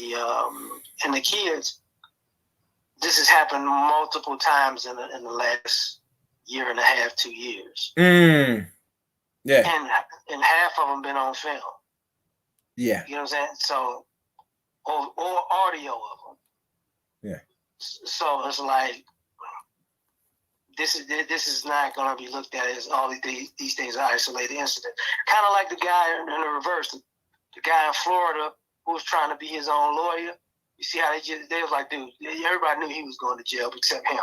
the kids, this has happened multiple times in the last year and a half, 2 years.
Yeah.
And half of them been on film.
Yeah.
You know what I'm saying? So, or audio of them.
Yeah.
So it's like, this is not going to be looked at as all these things are isolated incidents. Kind of like the guy in the reverse, the guy in Florida who was trying to be his own lawyer. You see how they was like, dude, everybody knew he was going to jail except him.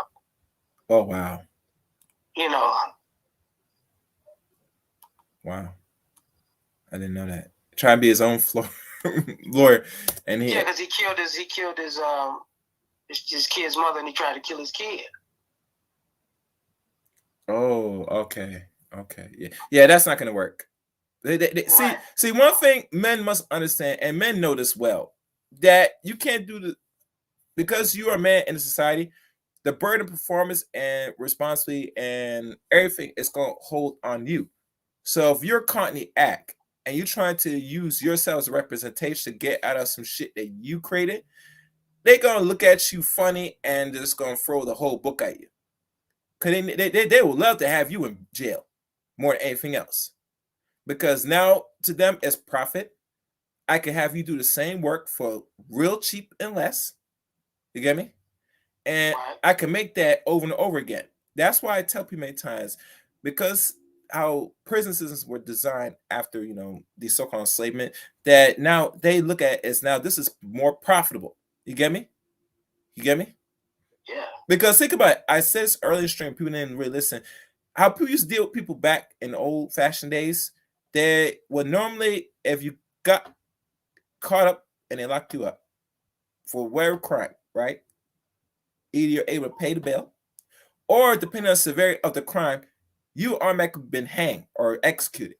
Oh, wow.
You know.
Wow. I didn't know that. Trying to be his own lawyer, and
yeah, because he killed his kid's mother, and he tried to kill his kid.
Oh, okay. Yeah. That's not gonna work.
Right.
See, one thing men must understand, and men know this well, that you can't do because you are a man in the society. The burden of performance and responsibility and everything is gonna hold on you. So if you're caught in the act and you're trying to use yourself as a representation to get out of some shit that you created, they're gonna look at you funny and they're just gonna throw the whole book at you. Because they would love to have you in jail more than anything else. Because now to them it's profit. I can have you do the same work for real cheap and less. You get me? And I can make that over and over again. That's why I tell people many times, because how prison systems were designed after, the so-called enslavement, that now they look at it as now this is more profitable. You get me?
Yeah.
Because think about it. I said this earlier in stream, people didn't really listen. How people used to deal with people back in the old-fashioned days, they would normally, if you got caught up and they locked you up for whatever crime, right? Either you're able to pay the bail, or depending on the severity of the crime, you automatically been hanged or executed.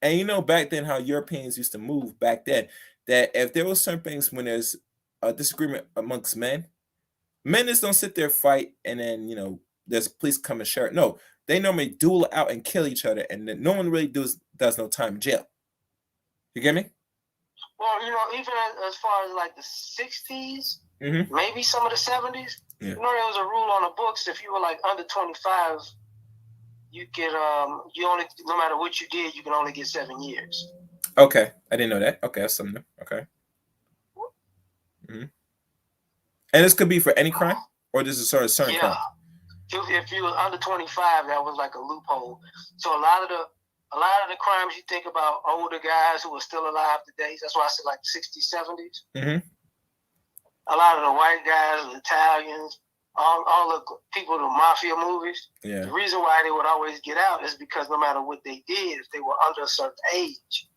And back then how Europeans used to move back then, that if there were certain things when there's a disagreement amongst men just don't sit there, fight, and then there's police come and share it. No, they normally duel out and kill each other, and then no one really does no time in jail. You get me?
Well, even as far as like the 60s, maybe some of the 70s, there was a rule on the books, if you were like under 25, you get no matter what you did, you can only get 7 years.
Okay, I didn't know that. Okay, that's something new. Okay. And this could be for any crime, or this is sort of certain crime.
If you were under 25, that was like a loophole. So a lot of the crimes you think about older guys who are still alive today. That's why I said like 60s, 70s. A lot of the white guys, the Italians, all the people in the mafia movies.
Yeah.
The reason why they would always get out is because no matter what they did, if they were under a certain age.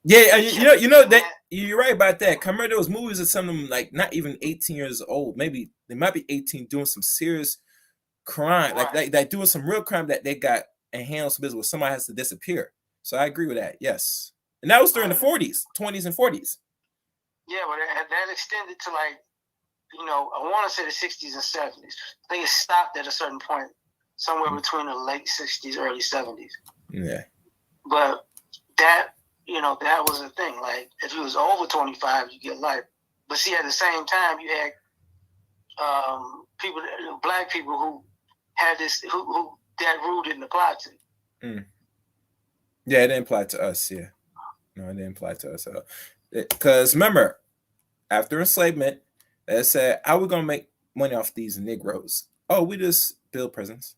Yeah, you know that you're right about that. I remember those movies of some of them like not even 18 years old. Maybe they might be 18 doing some serious crime, like doing some real crime that they got in hands business where somebody has to disappear. So I agree with that. Yes, and that was during the 40s, 20s, and 40s.
Yeah, but that extended to like, I want to say the 60s and 70s. I think it stopped at a certain point, somewhere between the late 60s, early 70s.
Yeah.
But that was the thing. Like, if you was over 25, you get life. But see, at the same time, you had black people who had this, who that rule didn't apply to.
Yeah, it didn't apply to us. Yeah, no, it didn't apply to us at all. Because remember, after enslavement, they said, "How are we gonna make money off these Negroes?" Oh, we just build prisons,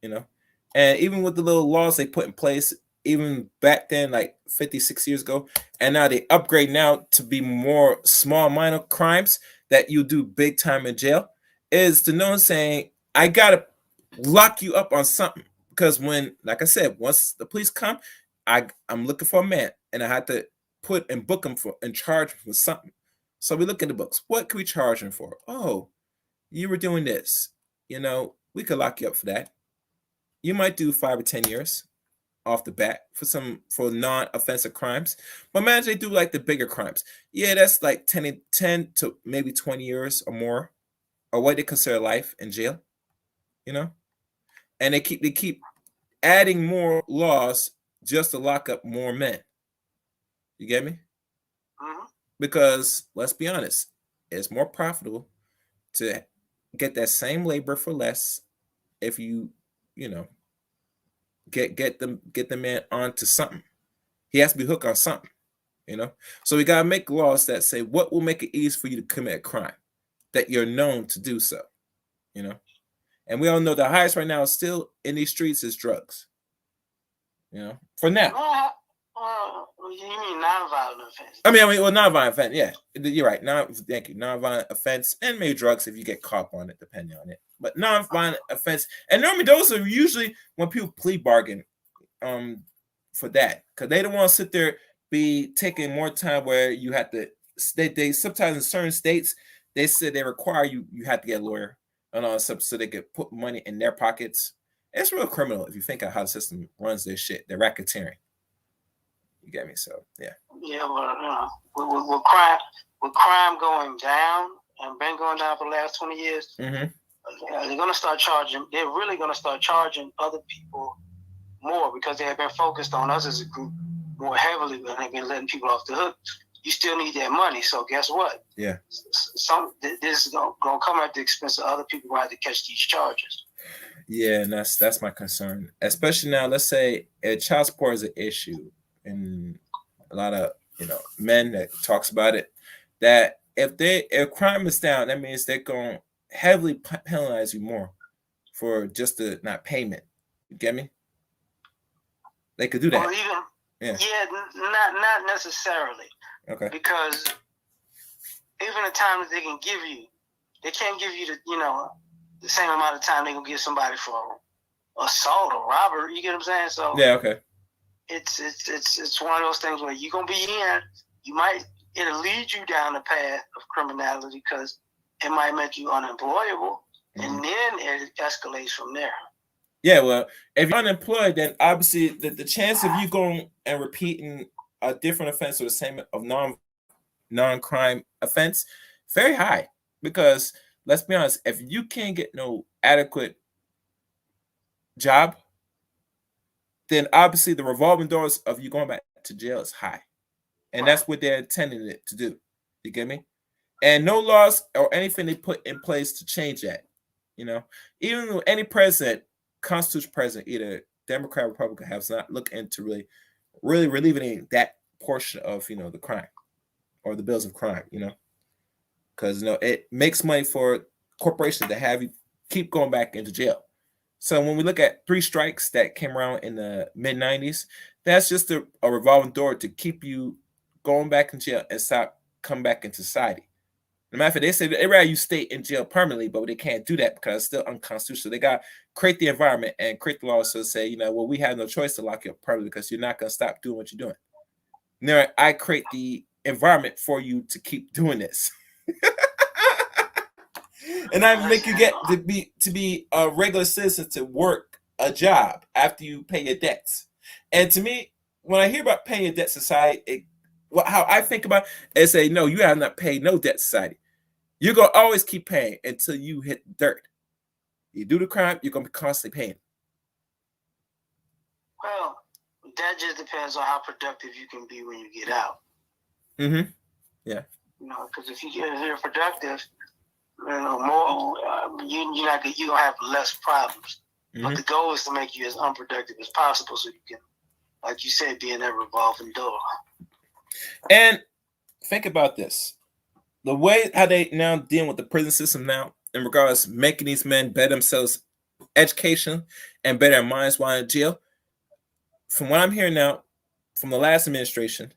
you know. And even with the little laws they put in place, even back then, like 56 years ago, and now they upgrade now to be more small, minor crimes that you do big time in jail, is to know saying, I gotta lock you up on something. Because when, like I said, once the police come, I'm looking for a man, and I had to put and book him for and charge him for something. So we look at the books. What can we charge him for? Oh, you were doing this. You know, we could lock you up for that. You might do 5 or 10 years off the bat for non-offensive crimes. But imagine they do like the bigger crimes. Yeah, that's like 10 to maybe 20 years or more, or what they consider life in jail. You know, and they keep adding more laws just to lock up more men. You get me? Because let's be honest, it's more profitable to get that same labor for less if you know, get the man onto something. He has to be hooked on something, you know. So we gotta make laws that say what will make it easy for you to commit a crime, that you're known to do so, you know. And we all know the highest right now is still in these streets is drugs, you know. For now.
You mean nonviolent offense?
Well, nonviolent offense. Yeah, you're right. Thank you. Nonviolent offense and maybe drugs if you get caught on it, depending on it. But nonviolent offense, and normally those are usually when people plea bargain, for that, because they don't want to sit there be taking more time where you have to. They sometimes in certain states they say they require you have to get a lawyer and all stuff so they could put money in their pockets. It's real criminal if you think of how the system runs their shit. They're racketeering. You get me? So yeah.
Yeah, well, with crime going down and been going down for the last 20 years, they're gonna start charging. They're really gonna start charging other people more because they have been focused on us as a group more heavily than they've been letting people off the hook. You still need that money, so guess what?
Yeah.
This is gonna come at the expense of other people who have to catch these charges.
Yeah, and that's my concern, especially now. Let's say child support is an issue. And a lot of men that talks about it, that if crime is down, that means they're going to heavily penalize you more for just the not payment. You get me? They could do that.
Well, not necessarily.
Okay.
Because even the time that they can give you, they can't give you the same amount of time they can give somebody for assault or robbery. You get what I'm saying? So
yeah, okay.
It's one of those things where you're gonna be it'll lead you down the path of criminality because it might make you unemployable, and then it escalates from there.
Yeah, well, if you're unemployed, then obviously the chance of you going and repeating a different offense or the same of non-crime offense very high, because let's be honest, if you can't get no adequate job, then obviously the revolving doors of you going back to jail is high. And that's what they're intending it to do. You get me? And no laws or anything they put in place to change that. You know, even any president, constitutional president, either Democrat or Republican, has not looked into really relieving that portion of the crime or the bills of crime. Because it makes money for corporations to have you keep going back into jail. So when we look at 3 strikes that came around in the mid-90s, that's just a revolving door to keep you going back in jail and stop coming back into society. No matter if they say they'd rather you stay in jail permanently, but they can't do that because it's still unconstitutional. They got to create the environment and create the laws to say, well, we have no choice to lock you up permanently because you're not going to stop doing what you're doing. Now, I create the environment for you to keep doing this. And I make you get to be a regular citizen to work a job after you pay your debts. And to me, when I hear about paying your debt society, how I think about it is say, no, you have not paid no debt society. You're gonna always keep paying until you hit dirt. You do the crime, you're gonna be constantly paying.
Well, that just depends on how productive you can be when you get out.
Yeah.
because if you're productive, more you're gonna have less problems.
Mm-hmm.
But the goal is to make you as unproductive as possible, so you can, like you said, be in that revolving door.
And think about this: the way how they now dealing with the prison system now, in regards to making these men better themselves, education and better their minds while in jail. From what I'm hearing now, from the last administration,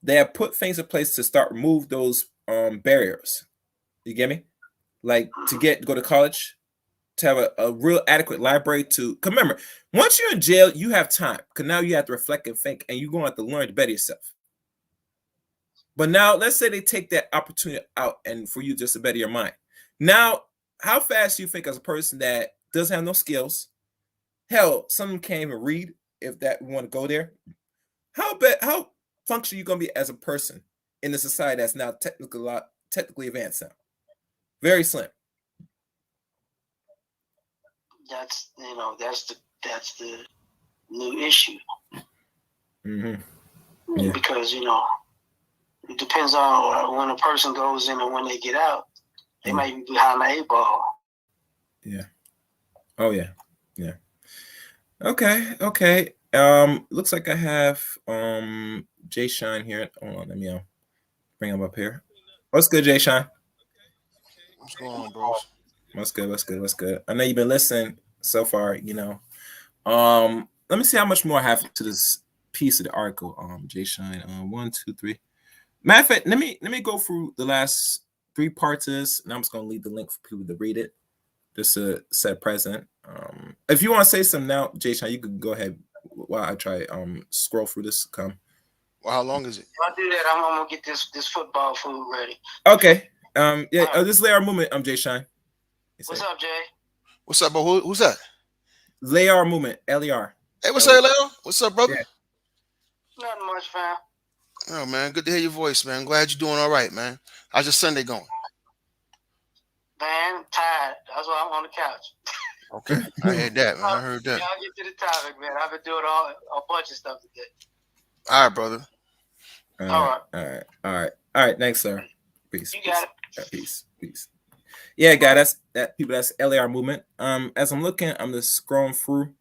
they have put things in place to start remove those barriers. You get me? Like to go to college, to have a real adequate library to. Cause remember, once you're in jail, you have time. Because now you have to reflect and think, and you're going to have to learn to better yourself. But now, let's say they take that opportunity out, and for you just to better your mind. Now, how fast do you think as a person that doesn't have no skills? Hell, some can't even read if that want to go there. How functional you gonna be as a person in a society that's now technically advanced now? Very slim.
That's the new issue.
Mm-hmm. Yeah.
Because it depends on when a person goes in and when they get out. They might be behind the 8 ball.
Yeah. Oh yeah. Yeah. Okay. Looks like I have Jay Shine here. Hold on, let me bring him up here. What's good, Jay Shine?
What's going on, bros?
What's good? I know you've been listening so far, Let me see how much more I have to this piece of the article. Jay Shine. 1, 2, 3. Matter of fact, let me go through the last 3 parts of this, and I'm just gonna leave the link for people to read it. Just to set present. If you want to say something now, Jay Sean, you can go ahead while I try scroll through this. Come.
Well, how long is it?
I'll do that. I'm gonna get this football food ready.
Okay. This Layar Movement. I'm Jay Shine.
What's up, Jay?
What's up, bro? Who's that?
Layar Movement. LER.
Hey, what's up, Leo? What's up, brother?
Yeah. Nothing much, fam.
Oh man, good to hear your voice, man. Glad you're doing all right, man. How's your Sunday going?
Man, tired. That's why I'm on the couch.
Okay, I heard that, man. I heard that.
Yeah, I'll get to the topic, man. I've been doing a bunch of stuff today.
All right, brother.
All right. Thanks, sir. Peace.
You got
it. Peace. Yeah, guy. That's people. That's LAR Movement. As I'm looking, I'm just scrolling through.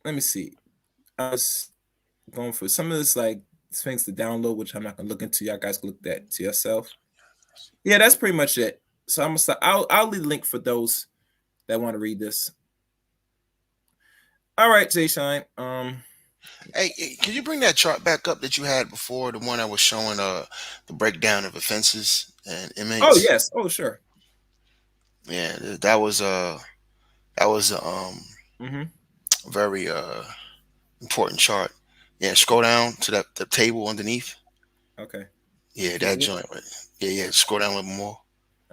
Let me see. I was going for some of this things to download, which I'm not gonna look into. Y'all guys can look that to yourself. Yeah, that's pretty much it. So I'm gonna start. I'll leave a link for those that want to read this. All right, Jay Shine.
Hey, can you bring that chart back up that you had before, the one that was showing the breakdown of offenses and inmates?
Oh yes. Oh sure.
Yeah, that was very important chart. Yeah, scroll down to the table underneath.
Okay.
Yeah, that joint. Right. Yeah. Scroll down a little more.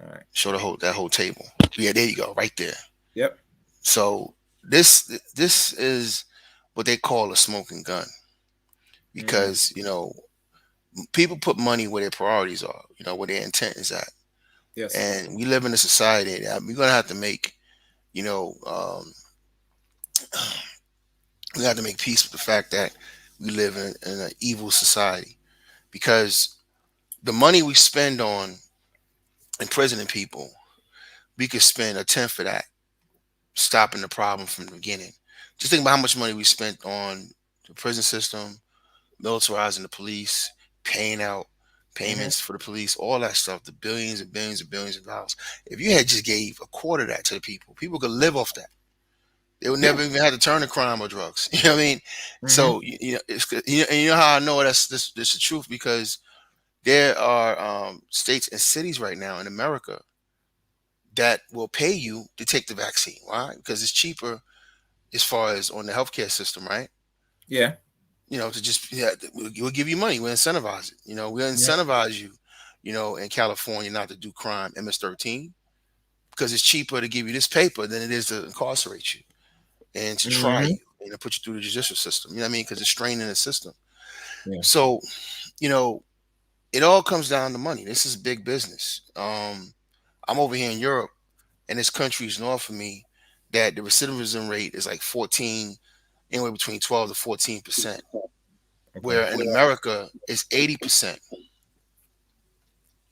All right.
Show that whole table. Yeah, there you go, right there.
Yep.
So this is what they call a smoking gun, because people put money where their priorities are. Where their intent is at.
Yes.
And we live in a society that we're gonna have to make. We have to make peace with the fact that we live in an evil society, because the money we spend on imprisoning people, we could spend a tenth of that stopping the problem from the beginning. Just think about how much money we spent on the prison system, militarizing the police, paying out payments for the police, all that stuff, the billions and billions and billions of dollars. If you had just gave a quarter of that to the people could live off that. They would never even have to turn to crime or drugs. You know what I mean? Mm-hmm. So you know how I know that's the truth, because there are states and cities right now in America that will pay you to take the vaccine. Why? Because it's cheaper as far as on the healthcare system, right?
Yeah.
We'll give you money. We'll incentivize it. We'll incentivize you, in California not to do crime, MS-13, because it's cheaper to give you this paper than it is to incarcerate you and to try you and to put you through the judicial system. You know what I mean? Because it's straining the system. Yeah. So, it all comes down to money. This is big business. I'm over here in Europe, and there's countries north of me that the recidivism rate is like 14, anywhere between 12 to 14%.
Okay.
where in America it's 80%.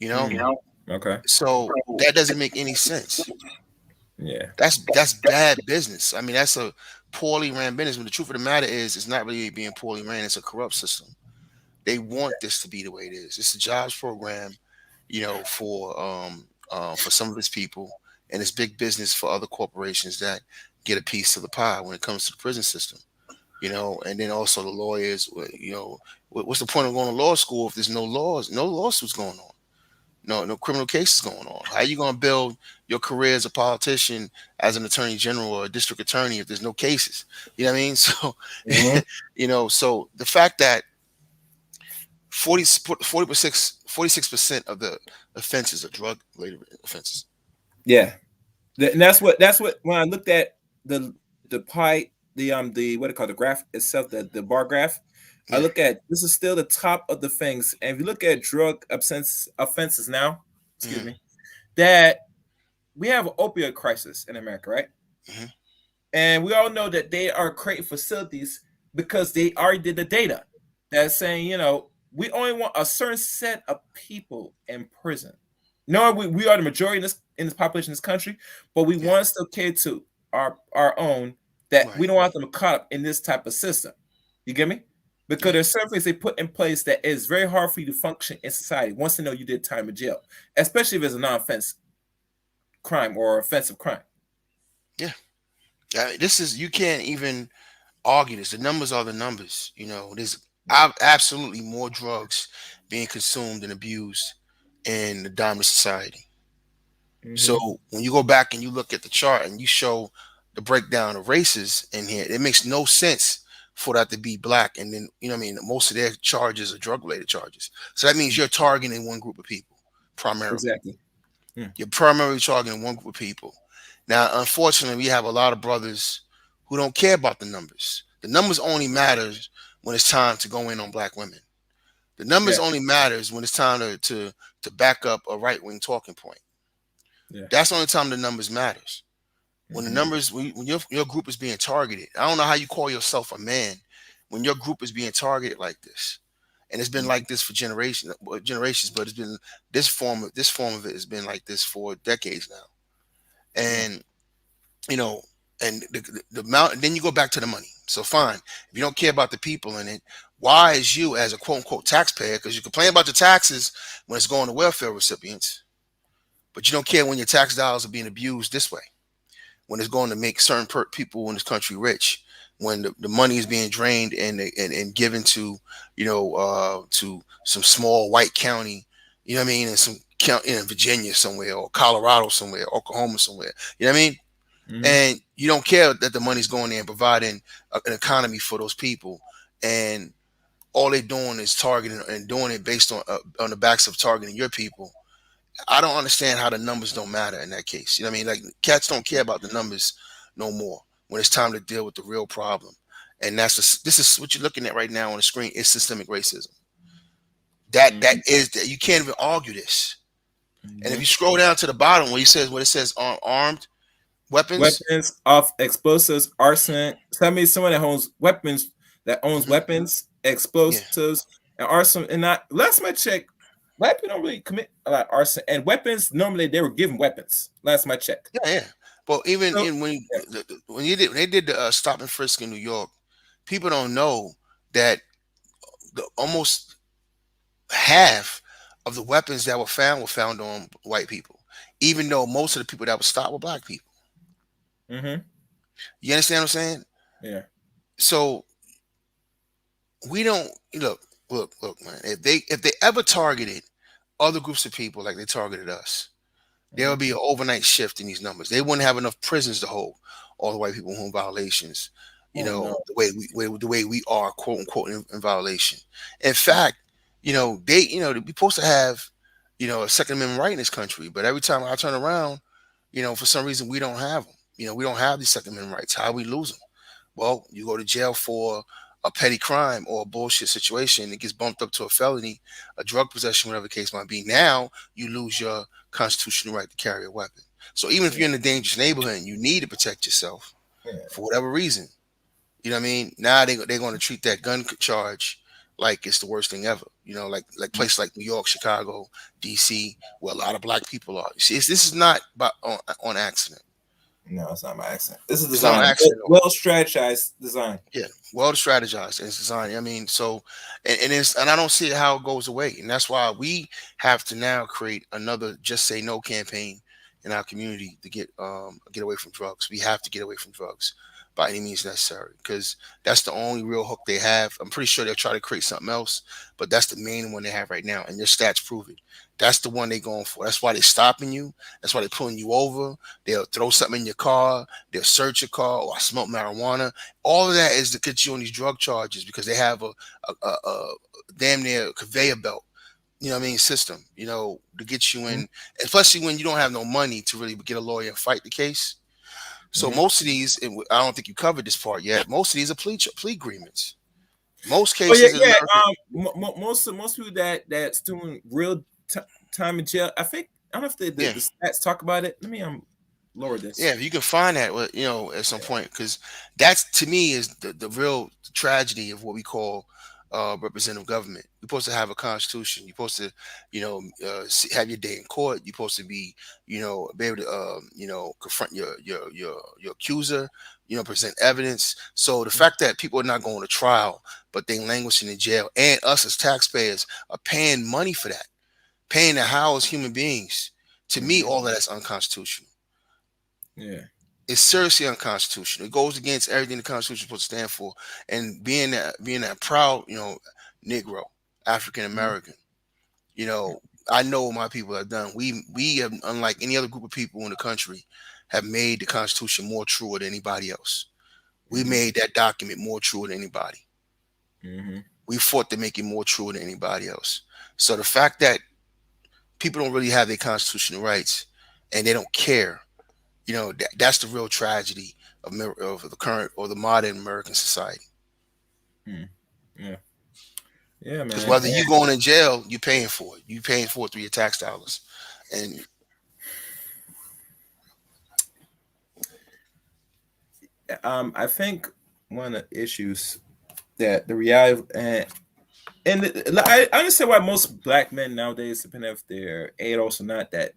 You know,
Mm. Okay.
so that doesn't make any sense.
Yeah.
That's bad business. I mean, that's a poorly ran business. But the truth of the matter is, it's not really being poorly ran. It's a corrupt system. They want this to be the way it is. It's a jobs program, for some of its people, and it's big business for other corporations that get a piece of the pie when it comes to the prison system. And then also the lawyers. What's the point of going to law school if there's no laws, no lawsuits going on? No criminal cases going on. How are you going to build your career as a politician, as an attorney general or a district attorney if there's no cases? You know what I mean? So,
Mhm.
so the fact that 46% of the offenses are drug related offenses.
Yeah. And that's what when I looked at the pie, the what do you call the graph itself, the bar graph, I
Yeah.
look at this is still the top of the things. And if you look at drug offenses now, excuse
Mhm.
me, that we have an opioid crisis in America, right?
Mhm.
And we all know that they are creating facilities because they already did the data that's saying, we only want a certain set of people in prison. No, we are the majority in this population in this country, but we
Yeah.
want to still cater to our own, that we
Right.
don't want them caught up in this type of system. You get me? Because
Yeah.
there's certain things they put in place that is very hard for you to function in society once they know you did time in jail, especially if it's a non-offense crime or offensive crime.
Yeah. This is, you can't even argue this. The numbers are the numbers. There's absolutely more drugs being consumed and abused in the diamond society.
Mm-hmm.
So when you go back and you look at the chart and you show the breakdown of races in here, it makes no sense for that to be black. And then, what I mean, most of their charges are drug related charges. So that means you're targeting one group of people primarily.
Exactly. Mm.
You're primarily targeting one group of people. Now, unfortunately, we have a lot of brothers who don't care about the numbers. The numbers only matters when it's time to go in on black women. The numbers
Yeah.
only matters when it's time to back up a right wing talking point.
Yeah.
That's the only time the numbers matters. When the
Mhm.
numbers, when your group is being targeted. I don't know how you call yourself a man when your group is being targeted like this. And it's been
Mhm.
like this for generations, but it's been this form of it has been like this for decades now.
Yeah.
And you know, and the amount, then you go back to the money. So fine, if you don't care about the people in it, why is you as a quote unquote taxpayer, because you complain about the taxes when it's going to welfare recipients, but you don't care when your tax dollars are being abused this way, when it's going to make certain people in this country rich, when the money is being drained and given to to some small white county, what I mean, in some county in Virginia somewhere, or Colorado somewhere, Oklahoma somewhere, what I mean.
Mhm.
And you don't care that the money's going there and providing an economy for those people, and all they're doing is targeting and doing it based on the backs of targeting your people. I don't understand how the numbers don't matter in that case. I mean, like, cats don't care about the numbers no more when it's time to deal with the real problem. And this is what you're looking at right now on the screen is systemic racism. That is that you can't even argue this. And if
Mhm.
you scroll down to the bottom where it says armed weapons,
Weapons of explosives, arson. So that means someone that owns
mhm,
weapons,
yeah,
explosives, and arson. And not last time I checked, black people don't really commit a lot of arson and weapons. Normally, they were given weapons. Last time I checked.
yeah. But even
So
in
yeah.
when they did the stop and frisk in New York, people don't know that almost half of the weapons that were found on white people, even though most of the people that were stopped were black people.
Mm-hmm.
You understand what I'm saying?
Yeah.
So we don't look, man. If they ever targeted other groups of people like they targeted us, there would
Mm-hmm.
be an overnight shift in these numbers. They wouldn't have enough prisons to hold all the white people who are in violations.
Oh no.
The way we are, quote unquote, in violation. In fact, we're supposed to have, a Second Amendment right in this country, but every time I turn around, for some reason we don't have them. We don't have these Second Amendment rights. How we lose them? Well, you go to jail for a petty crime or a bullshit situation. It gets bumped up to a felony, a drug possession, whatever the case might be. Now you lose your constitutional right to carry a weapon. So even if
Yeah.
you're in a dangerous neighborhood and you need to protect yourself
Yeah.
for whatever reason, you know what I mean? Now they're going to treat that gun charge like it's the worst thing ever. You know, like places like New York, Chicago, DC, where a lot of black people are. You see, this is not on accident.
No, it's not my accent. This is
It's not on
design.
accident.
Well strategized design.
Yeah, well strategized and it's designed. I mean, so and I don't see how it goes away, and that's why we have to now create another "Just Say No" campaign in our community to get away from drugs. We have to get away from drugs by any means necessary because that's the only real hook they have. I'm pretty sure they'll try to create something else, but that's the main one they have right now, and their stats prove it. That's the one they're going for. That's why they're stopping you. That's why they're pulling you over. They'll throw something in your car. They'll search your car or smoke marijuana. All of that is to get you on these drug charges because they have a damn near conveyor belt, you know what I mean, system, you know, to get you in, especially when you don't have no money to really get a lawyer and fight the case. So most of these, and I don't think you covered this part yet. Most of these are plea agreements. Most
Oh
cases,
yeah,
in
yeah.
America,
Most people that's doing real time in jail. I think I don't know if the
yeah,
stats talk about it. Let me lower this.
yeah. If you can find that, well, you know, at some point, because that's to me is the real tragedy of what we call representative government. You're supposed to have a constitution. You're supposed to, you know, have your day in court. You're supposed to be, you know, be able to, you know, confront your accuser. You know, present evidence. So the fact that people are not going to trial, but they languishing in jail, and us as taxpayers are paying money for that, paying to house human beings. To me, all of that's unconstitutional.
Yeah.
It's seriously unconstitutional. It goes against everything the Constitution is supposed to stand for. And being that proud, you know, Negro, African American, you know, I know what my people have done. We have, unlike any other group of people in the country, have made the Constitution more truer than anybody else. We made that document more truer than anybody. We fought to make it more truer than anybody else. So the fact that people don't really have their constitutional rights and they don't care, you know, that's the real tragedy of the current or the modern American society.
Yeah. Yeah,
Because
man.
whether you going in jail, you're paying for it. You're paying for it through your tax dollars. And
I think one of the issues that the reality I understand why most black men nowadays, depending if they're ADOS or not, that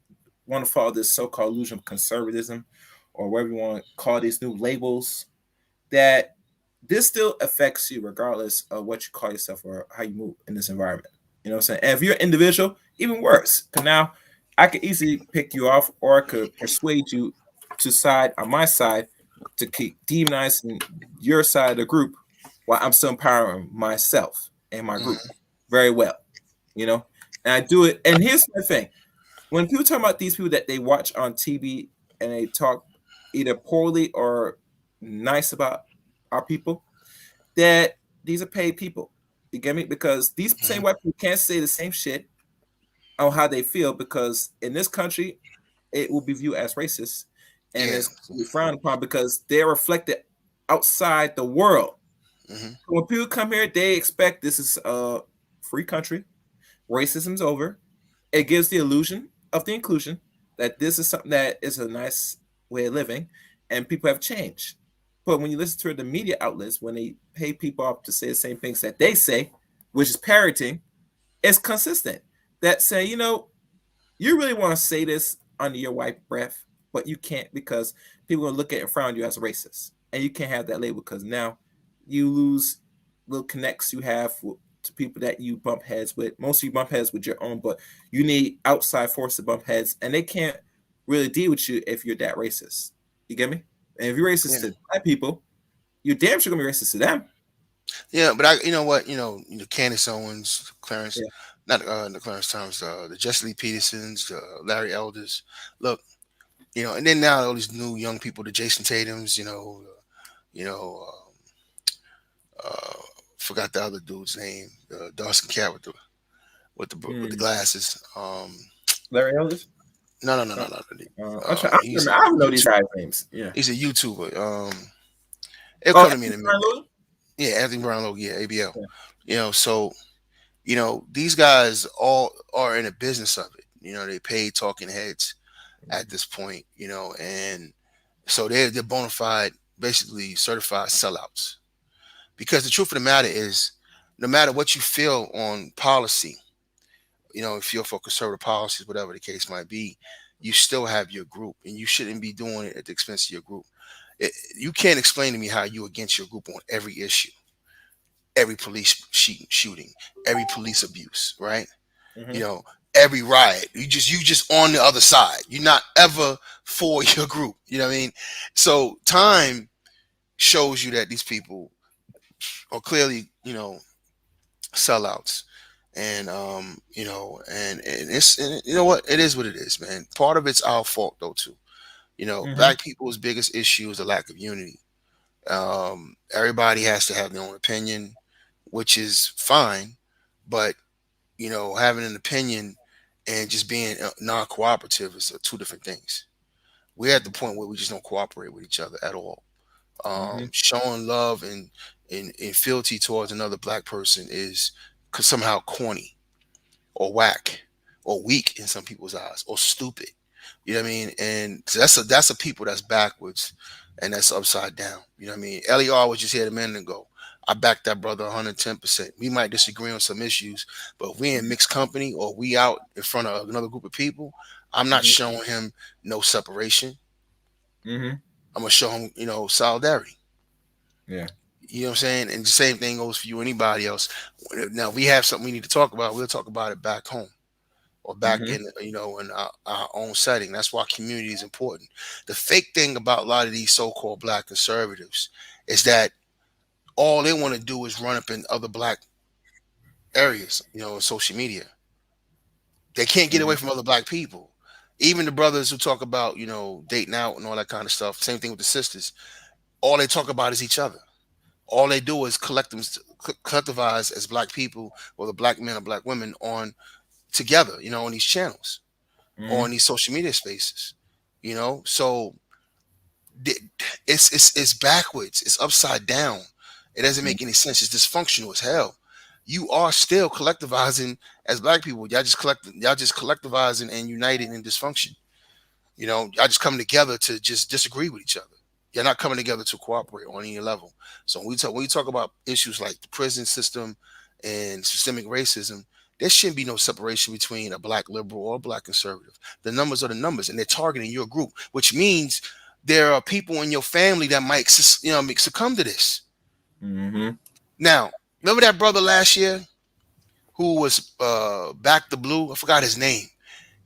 want to follow this so-called illusion of conservatism or whatever you want to call these new labels, that this still affects you regardless of what you call yourself or how you move in this environment. You know what I'm saying? And if you're an individual, even worse. Because now I could easily pick you off or I could persuade you to side on my side to keep demonizing your side of the group while I'm still empowering myself and my group very well. You know? And I do it. And here's the thing. When people talk about these people that they watch on TV and they talk either poorly or nice about our people, that these are paid people. You get me? Because these same white people can't say the same shit on how they feel because in this country, it will be viewed as racist and
yeah,
it's frowned upon because they're reflected outside the world. When people come here, they expect this is a free country. Racism's over. It gives the illusion of the inclusion that this is something that is a nice way of living and people have changed. But when you listen to the media outlets, when they pay people up to say the same things that they say, which is parroting, it's consistent. That say, you know, you really want to say this under your white breath, but you can't because people will look at it in front of you as racist. And you can't have that label because now you lose little connects you have to people that you bump heads with. Most of you bump heads with your own, but you need outside force to bump heads, and they can't really deal with you if you're that racist. You get me? And if you're racist to black people, you're damn sure gonna be racist to them.
yeah. But you know what, you know, Candace Owens, Clarence, not the Clarence Thomas, the Jesse Lee Petersons, Larry Elders. Look, you know, and then now all these new young people, the Jason Tatum's, you know, forgot the other dude's name, Dawson Cat with the glasses.
Larry Elders?
No.
I don't know these guys' names. Yeah,
he's a YouTuber. It'll come to me in a minute.
Brownlow?
Yeah, Anthony Brownlow. Yeah, ABL.
Yeah.
You know, so you know these guys all are in a business of it. You know, they pay talking heads at this point. You know, and so they're bona fide, basically certified sellouts. Because the truth of the matter is, no matter what you feel on policy, if you're for conservative policies, whatever the case might be, you still have your group, and you shouldn't be doing it at the expense of your group. You can't explain to me how you against your group on every issue, every police shooting, every police abuse, right?
Mhm.
You know, every riot. You just on the other side. You're not ever for your group. You know what I mean? So time shows you that these people are clearly, sellouts. And and you know what, it is what it is, man. Part of it's our fault though too.
Mhm.
Black people's biggest issue is the lack of unity. Everybody has to have their own opinion, which is fine, but having an opinion and just being non-cooperative is two different things. We're at the point where we just don't cooperate with each other at all.
Mhm.
Showing love and fealty towards another black person is somehow corny or whack or weak in some people's eyes or stupid. You know what I mean? And so that's a people that's backwards and that's upside down. You know what I mean? LER was just here a minute ago. I back that brother 110%. We might disagree on some issues, but if we in mixed company or we out in front of another group of people, I'm not
Mhm.
showing him no separation.
Mhm.
I'm gonna show him, solidarity.
Yeah.
You know what I'm saying? And the same thing goes for you, anybody else. Now, if we have something we need to talk about, we'll talk about it back home or back
Mhm.
in our own setting. That's why community is important. The fake thing about a lot of these so-called black conservatives is that all they want to do is run up in other black areas, on social media. They can't get away
Mhm.
from other black people. Even the brothers who talk about, dating out and all that kind of stuff. Same thing with the sisters. All they talk about is each other. All they do is collectivize as black people, whether black men or black women, on together, on these channels or in
Mhm.
these social media spaces. So th- it's backwards. It's upside down. It doesn't make any sense. It's dysfunctional as hell. You are still collectivizing as black people. Y'all just collectivizing and united in dysfunction. Y'all just coming together to just disagree with each other. You're not coming together to cooperate on any level. So when we talk about issues like the prison system and systemic racism, there shouldn't be no separation between a black liberal or a black conservative. The numbers are the numbers, and they're targeting your group, which means there are people in your family that might succumb to this.
Mhm.
Now, remember that brother last year who was back the blue? I forgot his name.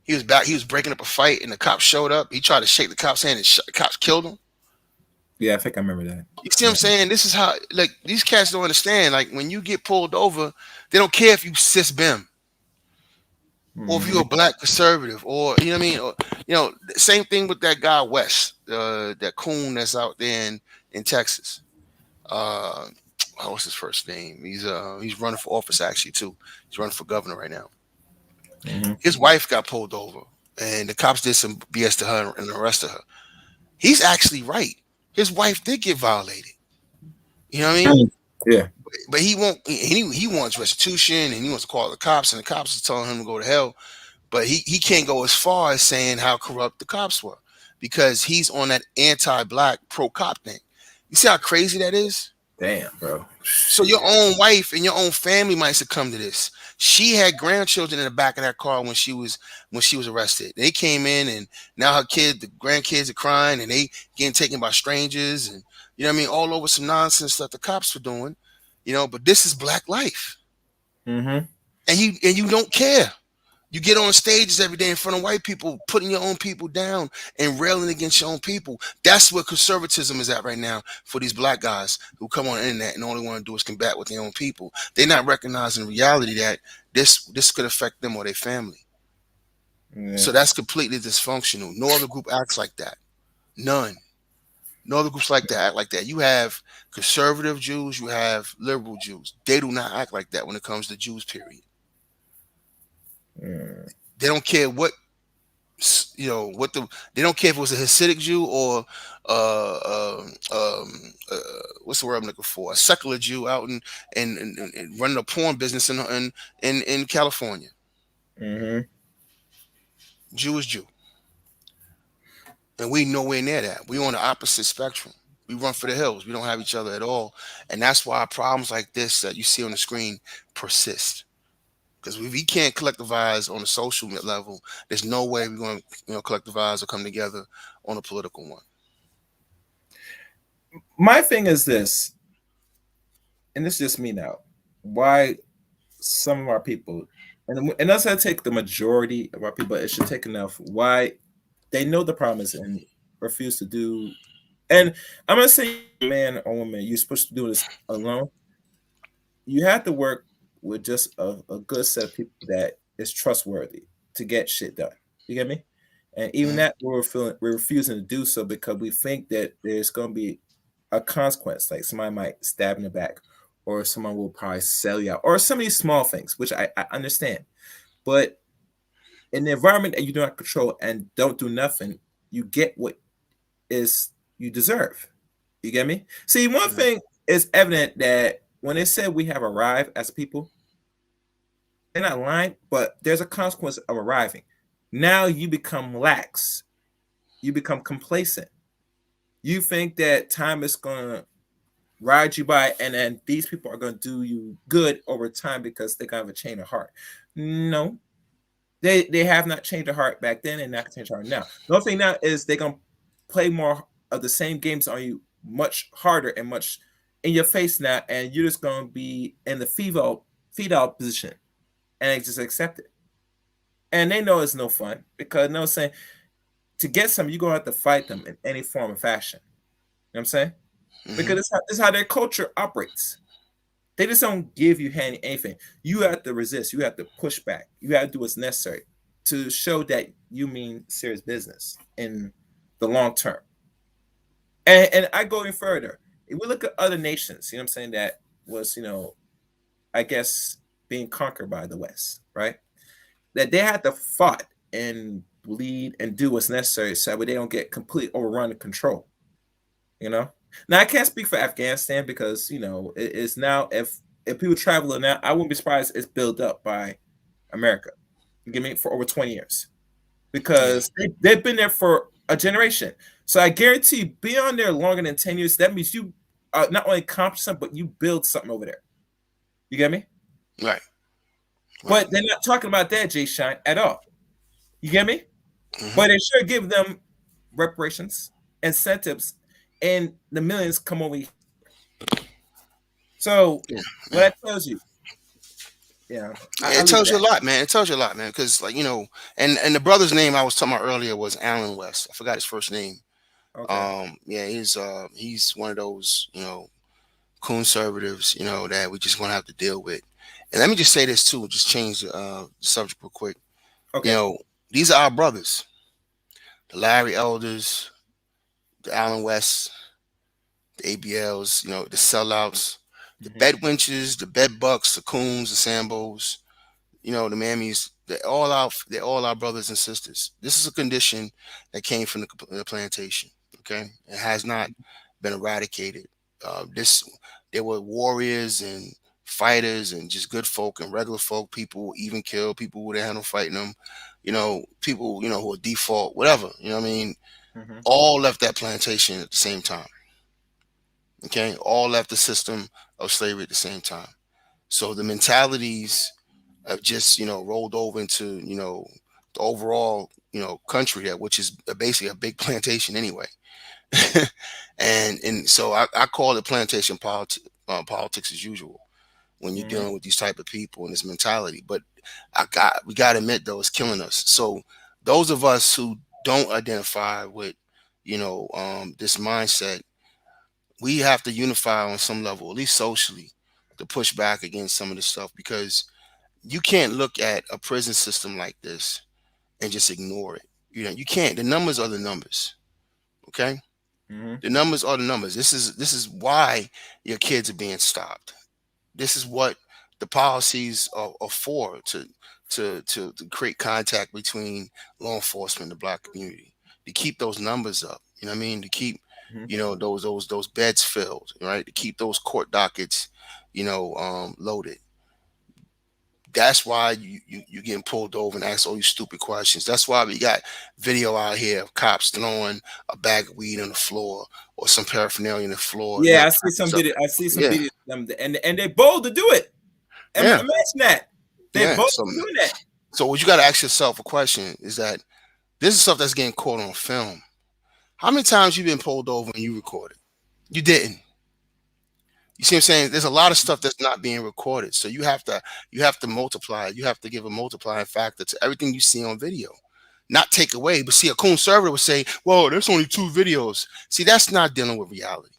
He was back. He was breaking up a fight, and the cops showed up. He tried to shake the cops' hand, and the cops killed him.
Yeah, I think I remember that.
You see what I'm
Yeah.
saying? This is how, like, these cats don't understand. Like, when you get pulled over, they don't care if you cis bim or if you're a
Mhm.
black conservative or you know what I mean. Or, same thing with that guy West, that coon that's out there in Texas. Uh, what's his first name? He's running for office actually too. He's running for governor right now.
Mhm.
His wife got pulled over, and the cops did some BS to her and arrested her. He's actually right. His wife did get violated. You know what I mean?
Mm. Yeah.
But he won't. He wants restitution, and he wants to call the cops, and the cops are telling him to go to hell. But he can't go as far as saying how corrupt the cops were because he's on that anti-black pro-cop thing. You see how crazy that is?
Damn, bro.
So your
Shit.
own wife and your own family might succumb to this. She had grandchildren in the back of that car when she was arrested. They came in and now the grandkids are crying and they getting taken by strangers and all over some nonsense that the cops were doing. But this is black life.
Mhm.
And you don't care. You get on stages every day in front of white people, putting your own people down and railing against your own people. That's where conservatism is at right now for these black guys who come on the internet and all they want to do is combat with their own people. They're not recognizing the reality that this could affect them or their family.
Yeah.
So that's completely dysfunctional. No other group acts like that. None. No other groups like that act like that. You have conservative Jews, you have liberal Jews. They do not act like that when it comes to Jews, period.
Mm.
They don't care what they don't care if it was a Hasidic Jew or what's the word I'm looking for, a secular Jew out and running a porn business in California.
Mhm.
Jew is Jew, and we nowhere near that. We on the opposite spectrum. We run for the hills. We don't have each other at all, and that's why problems like this that you see on the screen persist. Because if we can't collectivize on a social level, there's no way we're going to, collectivize or come together on a political one.
My thing is this, and this is just me now. Why some of our people, and that's I take the majority of our people, it should take enough. Why they know the problem is and refuse to do. And I'm gonna say, man or woman, you're supposed to do this alone. You have to work with just a good set of people that is trustworthy to get shit done. You get me? And even
Mhm.
that we're refusing to do so because we think that there's gonna be a consequence, like somebody might stab in the back, or someone will probably sell you out, or some of these small things, which I understand. But in the environment that you do not control and don't do nothing, you get what is you deserve. You get me? See, one
Mhm.
thing is evident that when they said we have arrived as people, they're not lying, but there's a consequence of arriving. Now you become lax, you become complacent. You think that time is gonna ride you by, and then these people are gonna do you good over time because they have a change of heart. No, they have not changed their heart back then and not gonna change their heart now. The only thing now is they're gonna play more of the same games on you much harder and much in your face now, and you're just gonna be in the fetal position and just accept it. And they know it's no fun because no saying to get some, you're gonna have to fight them in any form of fashion. You know what I'm saying? Because
Mhm.
this is how their culture operates. They just don't give you anything. You have to resist. You have to push back. You have to do what's necessary to show that you mean serious business in the long term. And I go even further. If we look at other nations, you know what I'm saying, that was, I guess being conquered by the West, right? That they had to fight and bleed and do what's necessary so that they don't get completely overrun and control. You know. Now I can't speak for Afghanistan because it's now if people traveling now, I wouldn't be surprised it's built up by America. You get me for over 20 years
Yeah.
because they've been there for a generation. So I guarantee be on there longer than 10 years. That means you not only accomplish something, but you build something over there. You get me?
Right. Right.
But they're not talking about that, Jay Shine, at all. You get me?
Mhm.
But they sure give them reparations, incentives, and the millions come over. So
Yeah.
what
Yeah.
that tells you, yeah,
Yeah,
I
it
leave
tells you a
that.
lot, man. It tells you a lot, man. Because, like, and the brother's name I was talking about earlier was Alan West. I forgot his first name.
Okay.
Yeah, he's one of those, conservatives, that we just gonna have to deal with. And let me just say this too, just change the subject real quick. You
Okay.
know, these are our brothers, the Larry Elders, the Allen West, the ABLs, the sellouts, the
Hmm.
bed winches, the bed bucks, the coons, the sambos, the mammies. They're all our brothers and sisters. This is a condition that came from the plantation. Okay, it has not been eradicated. This There were warriors and fighters and just good folk and regular folk. People even kill people who they had no fighting them. People who are default, whatever. What I mean,
Hmm.
all left that plantation at the same time. Okay, all left the system of slavery at the same time. So the mentalities have just rolled over into the overall country, that which is basically a big plantation anyway. And so I call it plantation politics as usual when you're
Hmm.
dealing with these type of people and this mentality. But we got to admit though, it's killing us. So those of us who don't identify with this mindset, we have to unify on some level, at least socially, to push back against some of this stuff, because you can't look at a prison system like this and just ignore it. You can't. The numbers are the numbers. Okay,
Hmm.
the numbers are the numbers. This is why your kids are being stopped. This is what the policies are for, to create contact between law enforcement and the black community, to keep those numbers up. You know what I mean? To keep
Hmm.
those beds filled, right? To keep those court dockets loaded. That's why you getting pulled over and asked all these stupid questions. That's why we got video out here of cops throwing a bag of weed on the floor or some paraphernalia on the floor.
Yeah, I see some video. I see some
Yeah.
videos of them, and they're bold to do it. And
Yeah.
imagine that. They're
Yeah,
bold
so-
to doing that.
So what you got to ask yourself a question is that this is stuff that's getting caught on film. How many times you been pulled over and you recorded? You didn't. You see what I'm saying? There's a lot of stuff that's not being recorded. So you have to multiply. You have to give a multiplying factor to everything you see on video. Not take away, but see, a conservative would say, well, there's only 2 videos. See, that's not dealing with reality.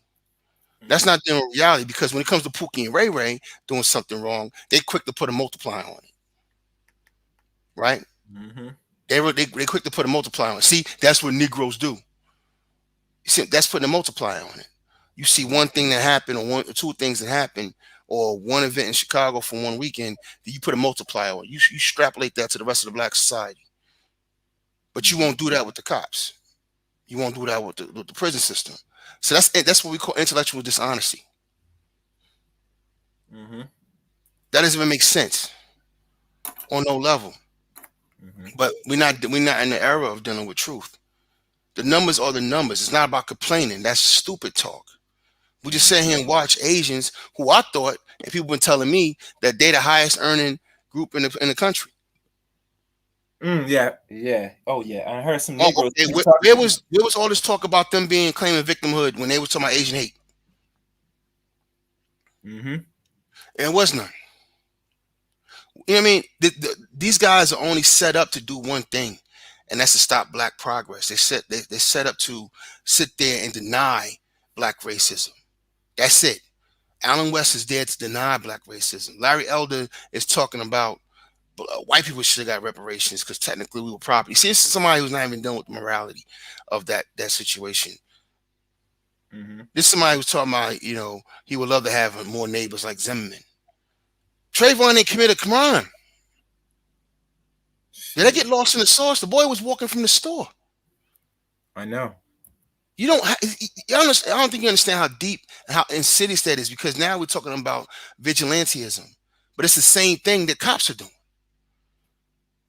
That's not dealing with reality, because when it comes to Pookie and Ray Ray doing something wrong, they quick to put a multiplier on it. Right?
Mm-hmm.
They quick to put a multiplier on it. See, that's what Negroes do. You see, that's putting a multiplier on it. You see one thing that happened, or 1 or 2 things that happened, or one event in Chicago for one weekend, then you put a multiplier on it. You extrapolate that to the rest of the black society. But you won't do that with the cops. You won't do that with the prison system. So that's what we call intellectual dishonesty.
Mm-hmm.
That doesn't even make sense on no level.
Mm-hmm.
But we're not in the era of dealing with truth. The numbers are the numbers. It's not about complaining. That's stupid talk. We just sit here and watch Asians, who I thought, and people been telling me that they the highest earning group in the country.
Yeah. Oh yeah. I heard some
Oh,
Negroes.
okay. Where was all this talk about them claiming victimhood when they were talking about Asian hate?
Mm-hmm.
And it was none. You know what I mean? These guys are only set up to do one thing, and that's to stop black progress. They're set up to sit there and deny black racism. That's it. Alan West is there to deny black racism. Larry Elder is talking about white people should have got reparations because technically we were property. See, this is somebody who's not even dealing with the morality of that situation.
Mm-hmm.
This is somebody who's talking about, he would love to have more neighbors like Zimmerman. Trayvon ain't committed a crime. Did I get lost in the sauce? The boy was walking from the store.
I know.
You don't I don't think you understand how deep and how insidious that is, because now we're talking about vigilantism. But it's the same thing that cops are doing.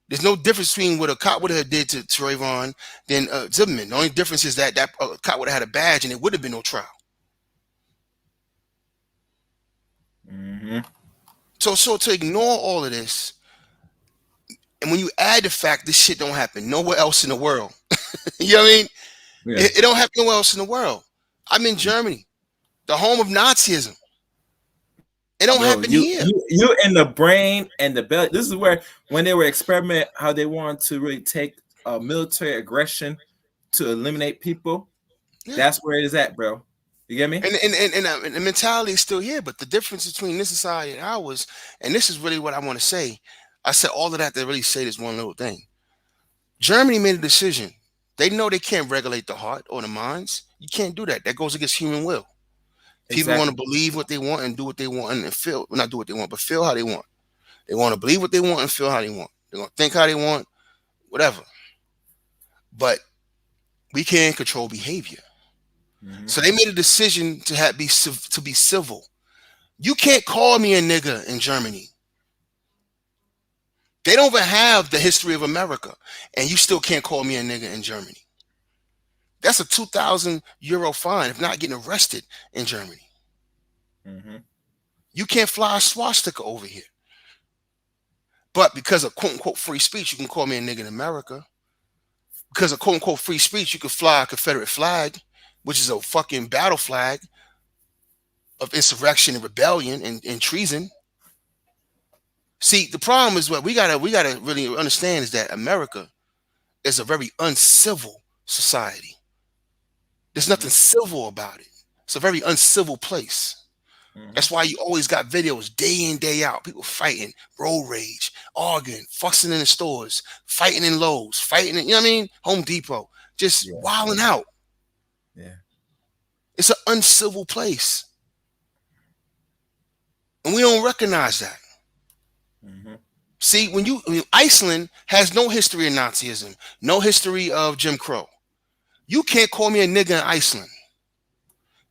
There's no difference between what a cop would have did to Trayvon than Zimmerman. The only difference is that cop would have had a badge and it would have been no trial.
Mm-hmm.
So to ignore all of this, and when you add the fact this shit don't happen nowhere else in the world, you know what I mean?
Yeah.
It don't happen nowhere else in the world. I'm in Germany, the home of Nazism. It don't happen here.
You in the brain and the belly. This is where, when they were experimenting how they wanted to really take military aggression to eliminate people, that's where it is at, bro. You get me?
And the mentality is still here, but the difference between this society and ours, and this is really what I want to say. I said all of that to really say this one little thing. Germany made a decision. They know they can't regulate the heart or the minds. You can't do that. That goes against human will. People want to believe what they want and do what they want and feel, well, not do what they want, but feel how they want. They want to believe what they want and feel how they want. They're going to think how they want, whatever. But we can't control behavior. Mm-hmm. So they made a decision to be civil. You can't call me a nigger in Germany. They don't even have the history of America, and you still can't call me a nigger in Germany. That's a 2,000 euro fine if not getting arrested in Germany.
Mm-hmm.
You can't fly a swastika over here. But because of quote unquote free speech, you can call me a nigger in America. Because of quote unquote free speech, you can fly a Confederate flag, which is a fucking battle flag of insurrection and rebellion and treason. See, the problem is what we gotta really understand is that America is a very uncivil society. There's nothing civil about it. It's a very uncivil place. Mm-hmm. That's why you always got videos day in, day out. People fighting, road rage, arguing, fussing in the stores, fighting in Lowe's, fighting in, you know what I mean? Home Depot, just wilding out.
Yeah.
It's an uncivil place. And we don't recognize that. Mm-hmm. See, Iceland has no history of Nazism, no history of Jim Crow. You can't call me a nigger in Iceland.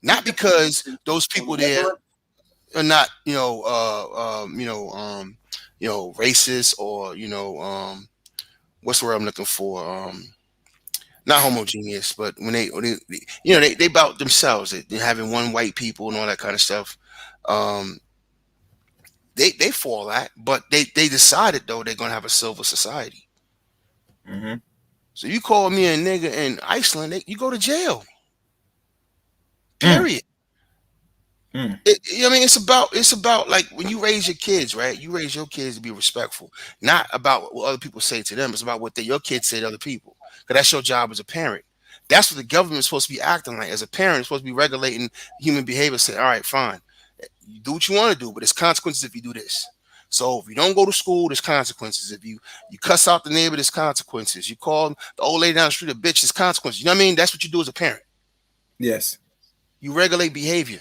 Not because those people there are not, racist or what's the word I'm looking for? Not homogeneous, but when they about themselves, they having one white people and all that kind of stuff. Um, they fall that, but they decided though they're gonna have a civil society.
Mm-hmm.
So you call me a nigga in Iceland, you go to jail.
Mm.
Period.
Mm.
I mean, it's about like when you raise your kids, right? You raise your kids to be respectful, not about what other people say to them. It's about what your kids say to other people, because that's your job as a parent. That's what the government is supposed to be acting like. As a parent, it's supposed to be regulating human behavior. Say, all right, fine, you do what you want to do, but there's consequences if you do this. So if you don't go to school, there's consequences. If you cuss out the neighbor, there's consequences. You call the old lady down the street a bitch, there's consequences. You know what I mean? That's what you do as a parent.
Yes.
You regulate behavior.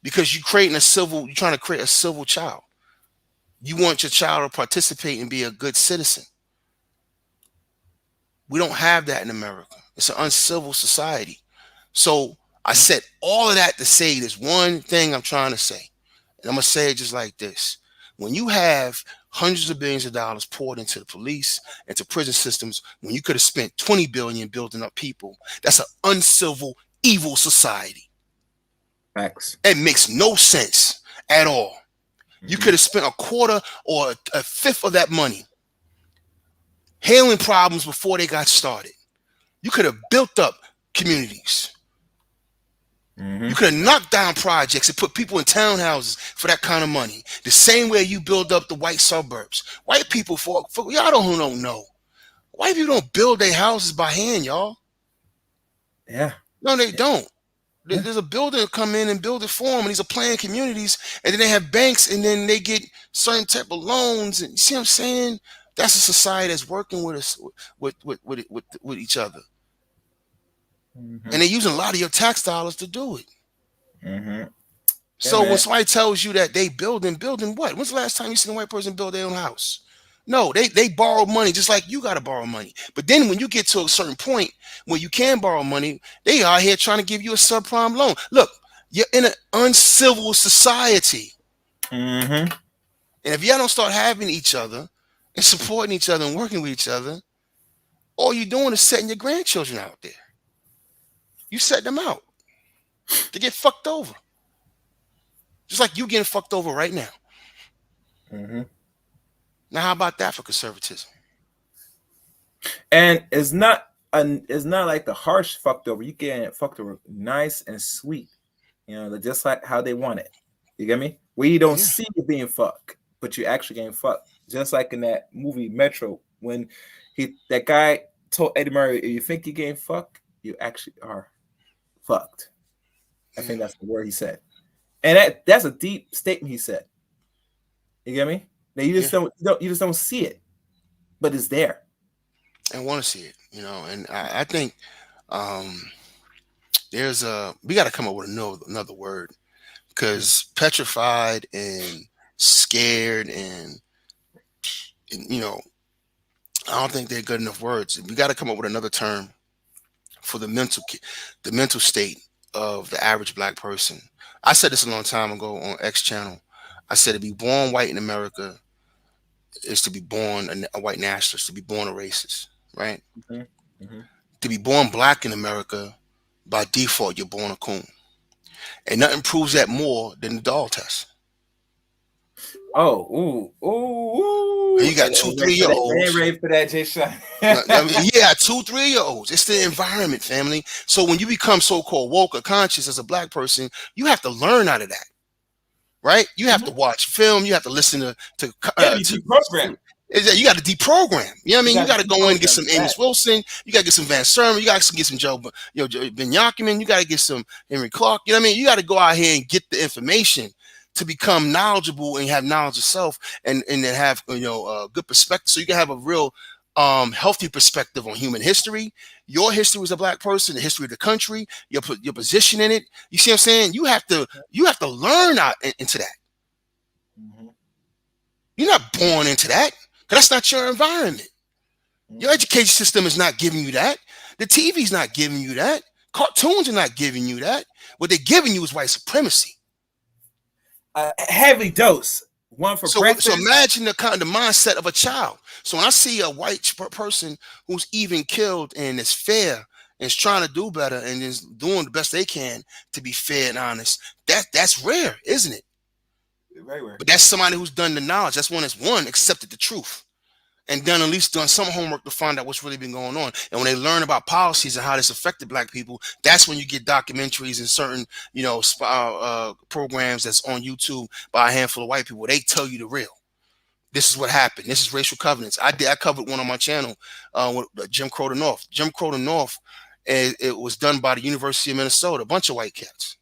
Because you're trying to create a civil child. You want your child to participate and be a good citizen. We don't have that in America. It's an uncivil society. So I said all of that to say there's one thing I'm trying to say. And I'm going to say it just like this. When you have hundreds of billions of dollars poured into the police, into prison systems, when you could have spent 20 billion building up people, that's an uncivil, evil society.
Facts.
It makes no sense at all. You could have spent a quarter or a fifth of that money handling problems before they got started. You could have built up communities. You could have knocked down projects and put people in townhouses for that kind of money. The same way you build up the white suburbs. White people, for y'all don't know. White people don't build their houses by hand, y'all.
Yeah.
No, they don't. There's a builder come in and build it for them, and these are planned communities, and then they have banks, and then they get certain type of loans. And you see what I'm saying? That's a society that's working with us, with each other, and they're using a lot of your tax dollars to do it. So when somebody tells you that they building what? When's the last time you seen a white person build their own house? No, they borrow money just like you got to borrow money. But then when you get to a certain point where you can borrow money, they are here trying to give you a subprime loan. Look, you're in an uncivil society. And if y'all don't start having each other and supporting each other and working with each other, all you're doing is setting your grandchildren out there. You set them out to get fucked over. Just like you getting fucked over right now. Now, how about that for conservatism?
And it's not like the harsh fucked over. You get fucked over nice and sweet, just like how they want it. You get me? Where you don't see you being fucked, but you actually getting fucked. Just like in that movie Metro, when that guy told Eddie Murray, if you think you're getting fucked, you actually are fucked. I think that's the word he said. And that's a deep statement he said. You get me? Now you just don't see it, but it's there.
I want to see it, and I think we got to come up with another word, because petrified and scared and I don't think they're good enough words. We got to come up with another term for the mental state of the average black person. I said this a long time ago on X channel. I said to be born white in America is to be born a white nationalist, to be born a racist, right? To be born black in America, by default, you're born a coon. And nothing proves that more than the doll test.
Oh, ooh.
You got 2 3-year-olds.
They ain't ready for that, Jay Sean.
I mean, yeah, 2 3-year-olds. It's the environment, family. So when you become so-called woke or conscious as a black person, you have to learn out of that, right? You have to watch film. You have to listen to
deprogram.
You got to deprogram. You know what I mean? You got to go in and get some Amos Wilson. You got to get some Van Sermon. You got to get some Joe Ben Yakiman. You got to get some Henry Clark. You know what I mean? You got to go out here and get the information to become knowledgeable and have knowledge of self, and then have a good perspective, so you can have a real healthy perspective on human history, your history as a black person, the history of the country, your position in it. You see what I'm saying? You have to learn out into that. You're not born into that, because that's not your environment. Your education system is not giving you that. The TV's not giving you that. Cartoons are not giving you that. What they're giving you is white supremacy.
Heavy dose One for
So
breakfast.
imagine the kind of mindset of a child. So when I see a white person who's even killed and is fair and is trying to do better and is doing the best they can to be fair and honest, that's rare, isn't it?
Very rare.
But that's somebody who's done the knowledge. That's one accepted the truth and done at least done some homework to find out what's really been going on. And when they learn about policies and how this affected black people, that's when you get documentaries and certain, programs that's on YouTube by a handful of white people. They tell you the real. This is what happened. This is racial covenants. I covered one on my channel with Jim Crow to North. Jim Crow to North, it was done by the University of Minnesota, a bunch of white cats.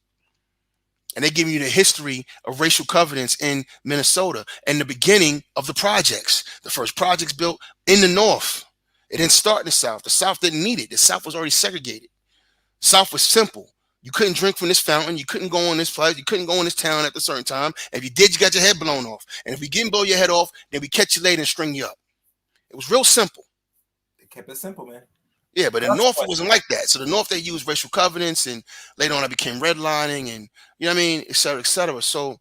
And they give you the history of racial covenants in Minnesota and the beginning of the projects. The first projects built in the North. It didn't start in the South. The South didn't need it. The South was already segregated. The South was simple. You couldn't drink from this fountain. You couldn't go on this flight. You couldn't go in this town at a certain time. If you did, you got your head blown off. And if we didn't blow your head off, then we catch you later and string you up. It was real simple.
They kept it simple, man.
Yeah, but in the North, it wasn't like that. So the North, they used racial covenants, and later on, it became redlining, and you know what I mean, et cetera, et cetera. So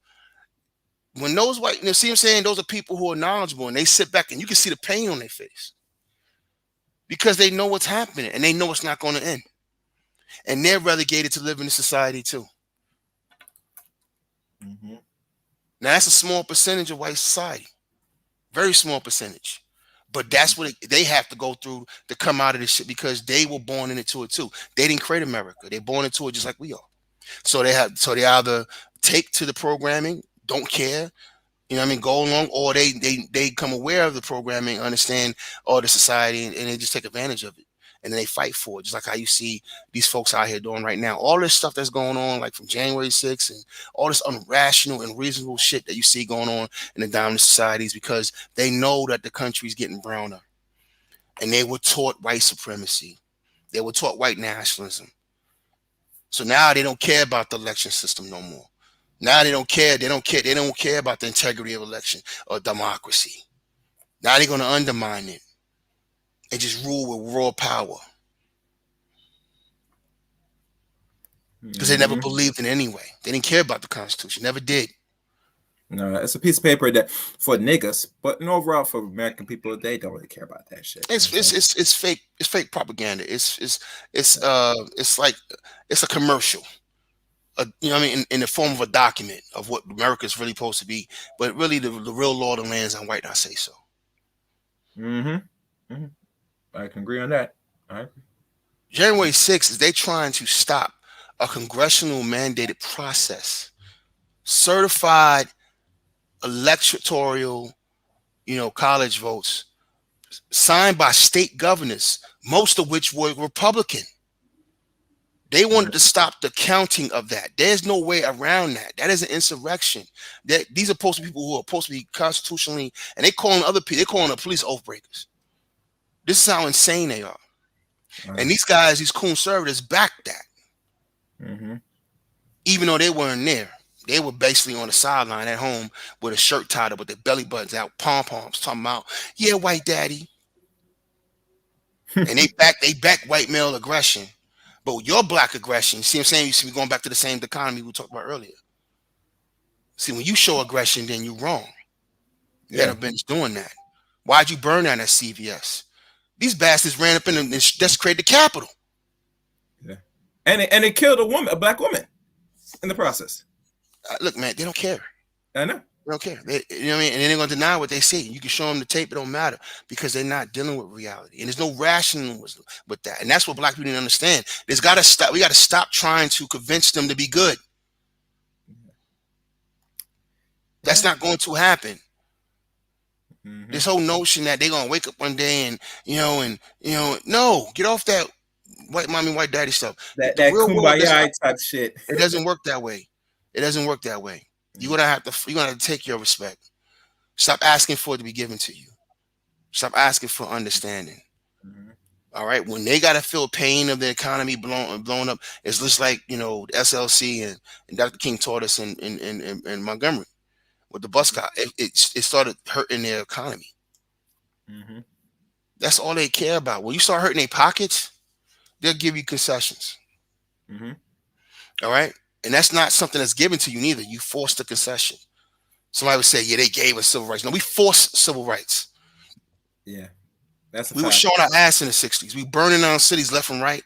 when those white, see what I'm saying? Those are people who are knowledgeable, and they sit back, and you can see the pain on their face because they know what's happening, and they know it's not going to end. And they're relegated to live in a society too.
Mm-hmm.
Now, that's a small percentage of white society. Very small percentage. But that's what they have to go through to come out of this shit because they were born into it too. They didn't create America. They're born into it just like we are. So they either take to the programming, don't care, you know what I mean, go along, or they become aware of the programming, understand all the society, and they just take advantage of it. And then they fight for it, just like how you see these folks out here doing right now. All this stuff that's going on, like from January 6th, and all this irrational and reasonable shit that you see going on in the dominant societies, because they know that the country's getting browner. And they were taught white supremacy. They were taught white nationalism. So now they don't care about the election system no more. Now they don't care. They don't care about the integrity of election or democracy. Now they're going to undermine it and just rule with raw power. Because they never believed in it anyway. They didn't care about the Constitution. Never did.
No, it's a piece of paper that for niggas, but overall for American people, they don't really care about that shit.
It's fake. It's fake propaganda. It's like it's a commercial. You know what I mean, in the form of a document of what America is really supposed to be, but really the real law of the land is on white. I say so.
I can agree on that. I agree.
January 6th is they trying to stop a congressional mandated process, certified electoral, college votes signed by state governors, most of which were Republican. They wanted to stop the counting of that. There's no way around that. That is an insurrection. These are supposed to be people who are supposed to be constitutionally, and they calling other people, they're calling the police oath breakers. This is how insane they are. Right. And these guys, these conservatives, backed that. Even though they weren't there. They were basically on the sideline at home with a shirt tied up with their belly buttons out, pom-poms, talking about, yeah, white daddy. And they back white male aggression. But your black aggression, see what I'm saying? You see me going back to the same dichotomy we talked about earlier. See, when you show aggression, then you're wrong. You gotta been doing that. Why'd you burn down that CVS? These bastards ran up in and desecrated the Capitol.
Yeah. And they killed a black woman in the process.
Look, man, they don't care.
I know.
They don't care. You know what I mean? And they're going to deny what they see. You can show them the tape. It don't matter because they're not dealing with reality. And there's no rationalism with that. And that's what black people didn't understand. There's got to stop. We got to stop trying to convince them to be good. That's not going to happen. This whole notion that they're going to wake up one day and, no, get off that white mommy, white daddy stuff.
That kumbaya type shit.
It doesn't work that way. It doesn't work that way. You're gonna have to take your respect. Stop asking for it to be given to you. Stop asking for understanding. All right. When they gotta feel pain of the economy blown up, it's just like the SLC and Dr. King taught us in Montgomery with the bus car. It started hurting their economy. That's all they care about. When you start hurting their pockets, they'll give you concessions. All right. And that's not something that's given to you neither. You forced a concession. Somebody would say, yeah, they gave us civil rights. No, we forced civil rights.
Yeah, that's a
We were
fact.
showing our ass in the 60s. We burning down cities left and right.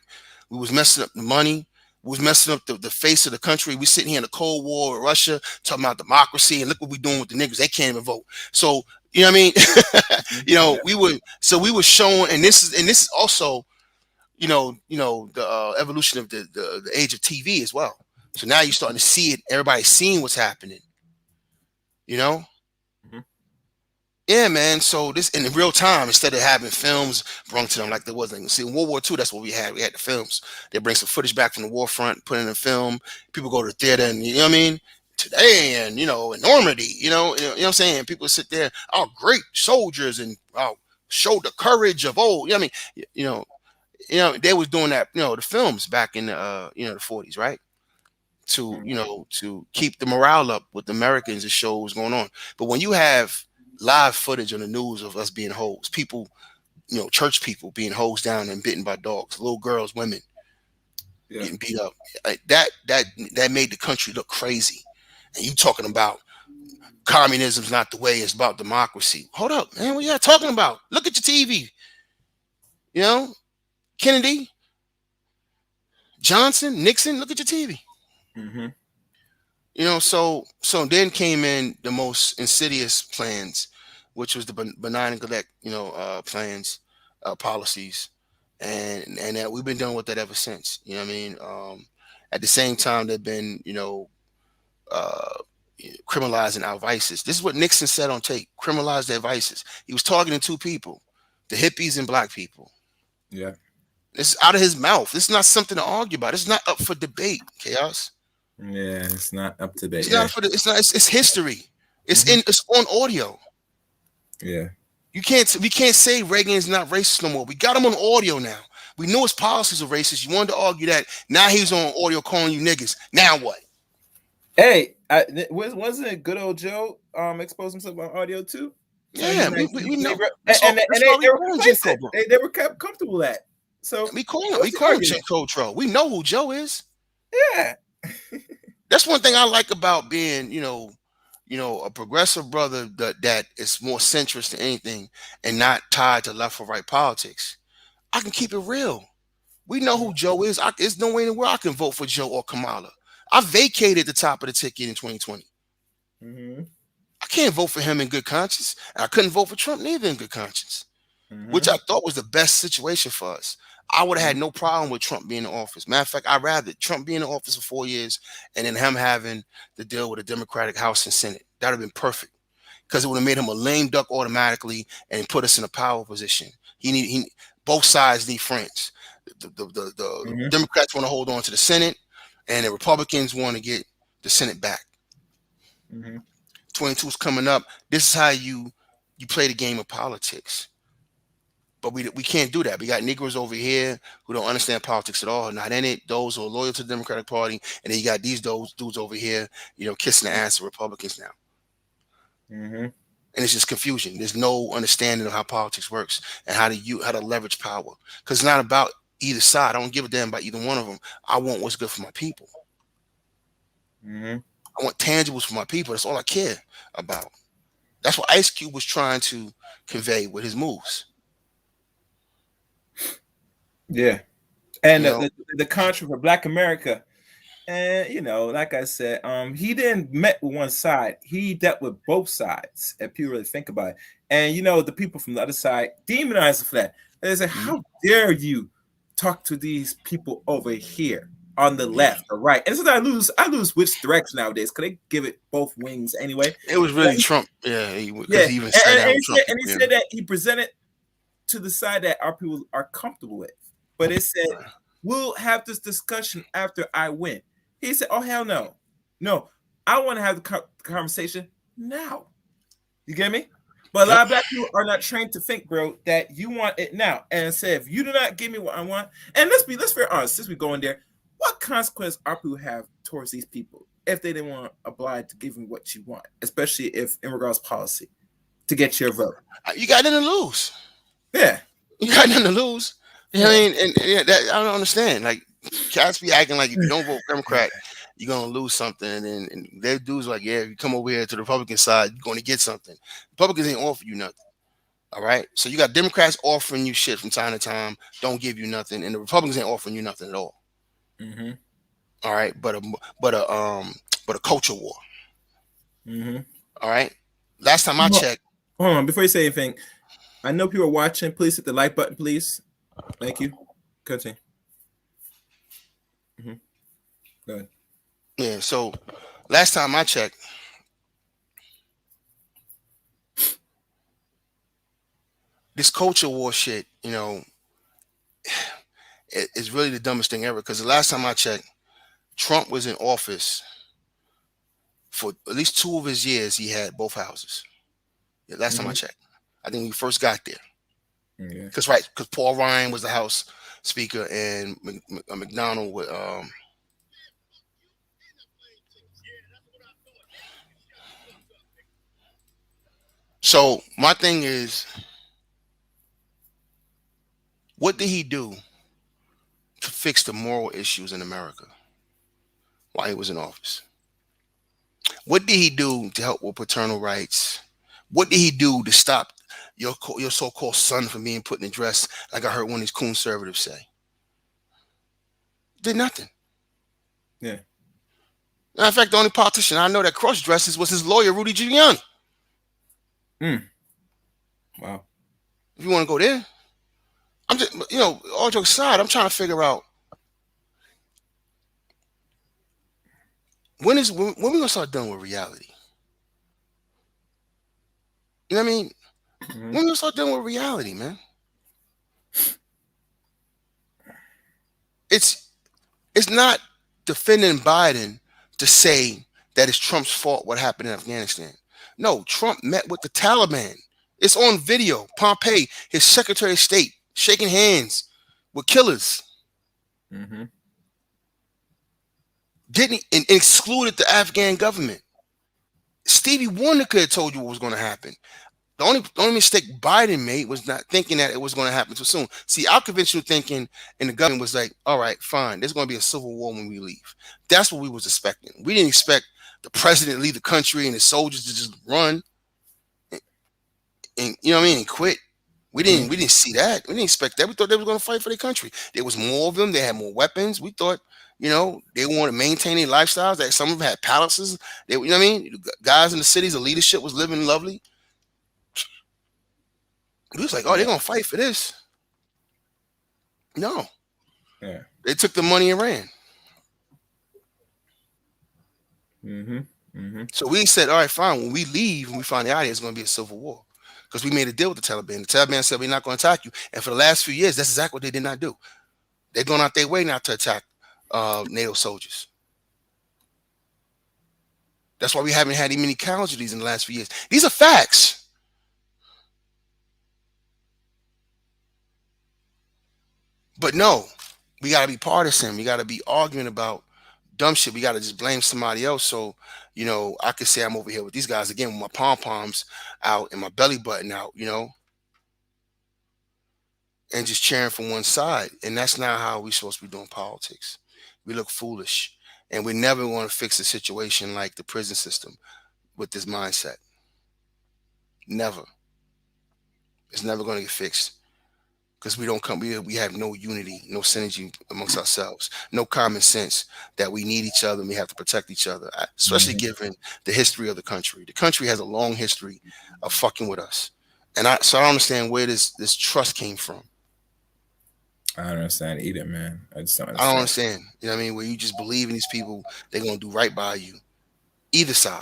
We was messing up the money. We was messing up the face of the country. We sitting here in the Cold War with Russia talking about democracy, and look what we doing with the niggas. They can't even vote. So, you know what I mean? We were showing, and this is also, the evolution of the age of TV as well. So now you're starting to see it. Everybody's seeing what's happening.
Mhm.
Yeah, man. So this in real time, instead of having films brought to them like there was. Like, see, in World War II, that's what we had. We had the films. They bring some footage back from the war front, put it in a film. People go to the theater, and you know what I mean. Today, and in Normandy, you know what I'm saying. People sit there, oh, great soldiers, and show the courage of old. You know what I mean. They was doing that. The films back in the the 40s, right? To keep the morale up with the Americans and show what's going on. But when you have live footage on the news of us being hosed, people, church people being hosed down and bitten by dogs, little girls, women getting beat up, that made the country look crazy. And you talking about communism's not the way, it's about democracy. Hold up, man, what you talking about? Look at your TV. Kennedy, Johnson, Nixon, look at your TV.
Mm-hmm.
So then came in the most insidious plans, which was the benign neglect, plans, policies, and that we've been dealing with that ever since. You know what I mean? At the same time, they've been, criminalizing our vices. This is what Nixon said on tape: criminalize their vices. He was targeting two people, the hippies and black people.
Yeah,
This is out of his mouth. This is not something to argue about. It's not up for debate. Chaos.
yeah, it's not up to date.
It's not for it's history. It's it's on audio.
Yeah.
We can't say Reagan is not racist no more. We got him on audio now. We knew his policies are racist. You wanted to argue that. Now he's on audio calling you niggas. Now what?
Hey, wasn't it good old Joe expose himself on audio too?
Yeah, we know.
They were kept comfortable at. So
we call him Jim Cotro. We know who Joe is.
Yeah.
That's one thing I like about being, a progressive brother that is more centrist than anything and not tied to left or right politics. I can keep it real. We know who Joe is. There's no way in the world I can vote for Joe or Kamala. I vacated the top of the ticket in 2020.
Mm-hmm.
I can't vote for him in good conscience. And I couldn't vote for Trump neither in good conscience, which I thought was the best situation for us. I would have had no problem with Trump being in office. Matter of fact, I'd rather Trump be in office for 4 years and then him having to deal with a Democratic House and Senate. That would have been perfect, because it would have made him a lame duck automatically and put us in a power position. Both sides need friends. The Democrats want to hold on to the Senate, and the Republicans want to get the Senate back. 22 is coming up. This is how you play the game of politics. But we can't do that. We got Negroes over here who don't understand politics at all, not in it. Those who are loyal to the Democratic Party, and then you got those dudes over here, kissing the ass of Republicans now. And it's just confusion. There's no understanding of how politics works and how to leverage power. Because it's not about either side. I don't give a damn about either one of them. I want what's good for my people. I want tangibles for my people. That's all I care about. That's what Ice Cube was trying to convey with his moves.
Yeah. And the country for Black America. And, like I said, he didn't met with one side. He dealt with both sides, if people really think about it. And, the people from the other side demonize him for that. They say, how dare you talk to these people over here on the left or right? And so I lose which direction nowadays, because they give it both wings anyway.
It was really Trump. Yeah. He even
said said that he presented to the side that our people are comfortable with. But it said, we'll have this discussion after I win. He said, oh, hell no. No, I want to have the conversation now. You get me? But a lot of Black people are not trained to think, bro, that you want it now. And say, if you do not give me what I want, and let's be honest, since we go in there, what consequence our people have towards these people if they didn't want to oblige to give them what you want, especially if in regards to policy, to get your vote?
You got nothing to lose.
Yeah.
You got nothing to lose. You know what I mean? And that, I don't understand. Like, cats be acting like if you don't vote Democrat, you're gonna lose something, and then their dudes like, yeah, if you come over here to the Republican side, you're gonna get something. Republicans ain't offer you nothing. All right, so you got Democrats offering you shit from time to time, don't give you nothing, and the Republicans ain't offering you nothing at all.
Mm-hmm.
All right, but a culture war.
Mm-hmm.
All right, last time I checked.
Hold on, before you say anything, I know people are watching. Please hit the like button, please. Thank you. Continue. Mm-hmm. Go ahead.
Yeah, so last time I checked, this culture war shit, you know, it's really the dumbest thing ever. Because the last time I checked, Trump was in office for at least 2 of his years. He had both houses. Yeah, last time I checked, I think we first got there.
Yeah.
Because Paul Ryan was the House Speaker and McDonald was. So my thing is, what did he do to fix the moral issues in America while he was in office? What did he do to help with paternal rights? What did he do to stop your so-called son from being put in a dress, like I heard one of these conservatives say? Did nothing.
Yeah.
In fact, the only politician I know that cross dresses was his lawyer, Rudy Giuliani.
Wow.
If you want to go there, I'm just, all jokes aside, I'm trying to figure out when we gonna start dealing with reality. You know what I mean? When we gonna start dealing with reality, man? It's not defending Biden to say that it's Trump's fault what happened in Afghanistan. No, Trump met with the Taliban. It's on video. Pompeo, his Secretary of State, shaking hands with killers. Didn't and excluded the Afghan government. Stevie Wonder could have told you what was going to happen. The only mistake Biden made was not thinking that it was going to happen too soon. See, our conventional thinking in the government was like, all right, fine, there's going to be a civil war when we leave. That's what we was expecting. We didn't expect the president to leave the country and the soldiers to just run and you know what I mean, and quit. We didn't see that. We didn't expect that. We thought they were going to fight for their country. There was more of them. They had more weapons. We thought, they wanted to maintain their lifestyles. That some of them had palaces. They, you know what I mean? Guys in the cities, the leadership was living lovely. We was like, oh, they're going to fight for this. No.
Yeah.
They took the money and ran. So we said, all right, fine. When we leave and we find out it's going to be a civil war. Because we made a deal with the Taliban. The Taliban said, we're not going to attack you. And for the last few years, that's exactly what they did not do. They're going out their way now to attack NATO soldiers. That's why we haven't had any casualties in the last few years. These are facts. But no, we got to be partisan. We got to be arguing about dumb shit. We got to just blame somebody else. So, I could say I'm over here with these guys again with my pom-poms out and my belly button out, and just cheering from one side. And that's not how we're supposed to be doing politics. We look foolish. And we never want to fix a situation like the prison system with this mindset. Never. It's never going to get fixed. Because we have no unity, no synergy amongst ourselves, no common sense that we need each other and we have to protect each other, especially given the history of the country. The country has a long history of fucking with us. And I don't understand where this trust came from.
I don't understand either, man. I don't
understand. You know what I mean? Where you just believe in these people, they're going to do right by you. Either side.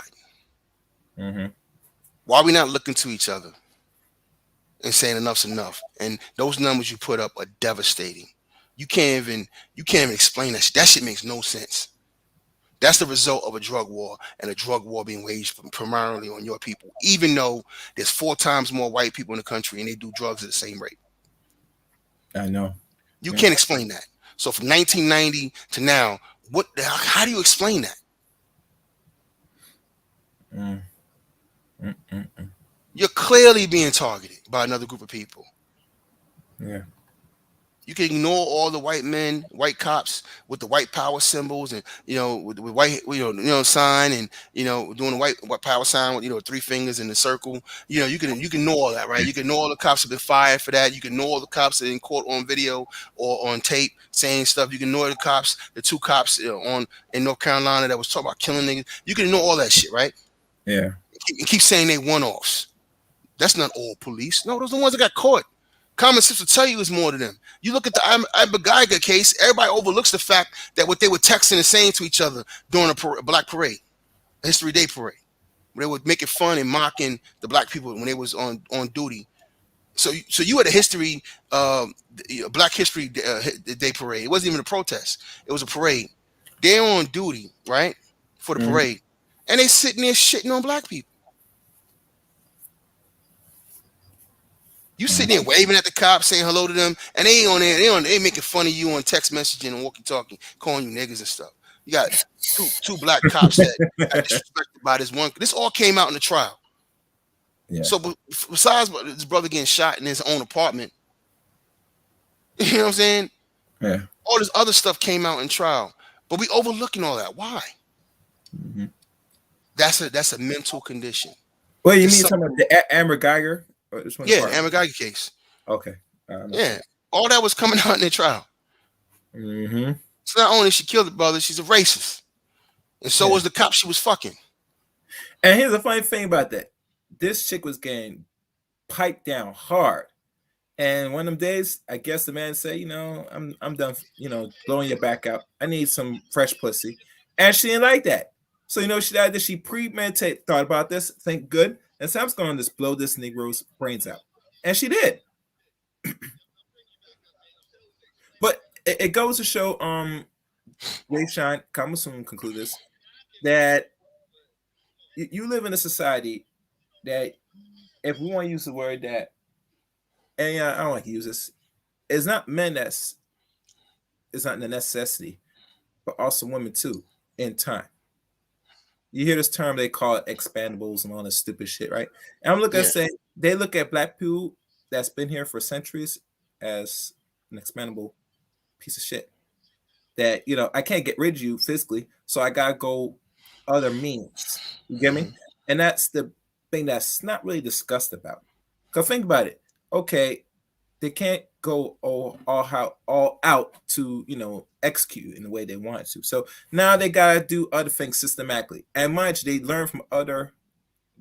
Why are we not looking to each other and saying enough's enough? And those numbers you put up are devastating. You can't even explain that. That shit makes no sense. That's the result of a drug war, and a drug war being waged primarily on your people, even though there's 4 times more white people in the country and they do drugs at the same rate.
I know.
You can't explain that. So from 1990 to now, how do you explain that? You're clearly being targeted by another group of people.
Yeah.
You can ignore all the white men, white cops with the white power symbols, and with white, sign, and doing the white power sign with 3 fingers in the circle. You can know all that, right? You can know all the cops have been fired for that. You can know all the cops that are in court on video or on tape saying stuff. You can know the 2 cops in North Carolina that was talking about killing niggas. You can know all that shit, right?
Yeah.
And keep saying they one-offs. That's not all police. No, those are the ones that got caught. Common sense will tell you it's more to them. You look at the Amber Geiger case, everybody overlooks the fact that what they were texting and saying to each other during a black parade, a History Day parade, where they were making fun and mocking the black people when they was on duty. So you had a Black History Day parade. It wasn't even a protest. It was a parade. They're on duty, right, for the parade, and they sitting there shitting on black people. You sitting there waving at the cops, saying hello to them, and they ain't on there. They making fun of you on text messaging and walkie-talkie, calling you niggas and stuff. You got two black cops that got disrespected by this one. This all came out in the trial. Yeah. So besides this brother getting shot in his own apartment, you know what I'm saying?
Yeah.
All this other stuff came out in trial, but we overlooking all that. Why?
Mm-hmm.
That's a mental condition.
Well, you mean talking about the Amber Geiger?
Yeah, Amber Geiger case.
Okay.
Yeah, all that was coming out in the trial.
Mm-hmm.
So not only she killed the brother, she's a racist, and so was the cop she was fucking.
And here's the funny thing about that: this chick was getting piped down hard, and one of them days, I guess the man said, I'm done, blowing your back out. I need some fresh pussy, and she didn't like that. So she did. She premeditated, thought about this, think good. And so I'm just going to just blow this Negro's brains out. And she did. But it goes to show, Ray Shine, come soon conclude this, that you live in a society that, if we want to use the word that, and I don't like to use this, it's not men it's not the necessity, but also women too, in time. You hear this term, they call it expandables and all this stupid shit, right? And I'm looking at saying, they look at black people that's been here for centuries as an expandable piece of shit. That, I can't get rid of you physically, so I gotta go other means. You get me? And that's the thing that's not really discussed about. Because think about it. Okay, they can't go all out to execute in the way they want to. So now they gotta do other things systematically. And mind you, they learn from other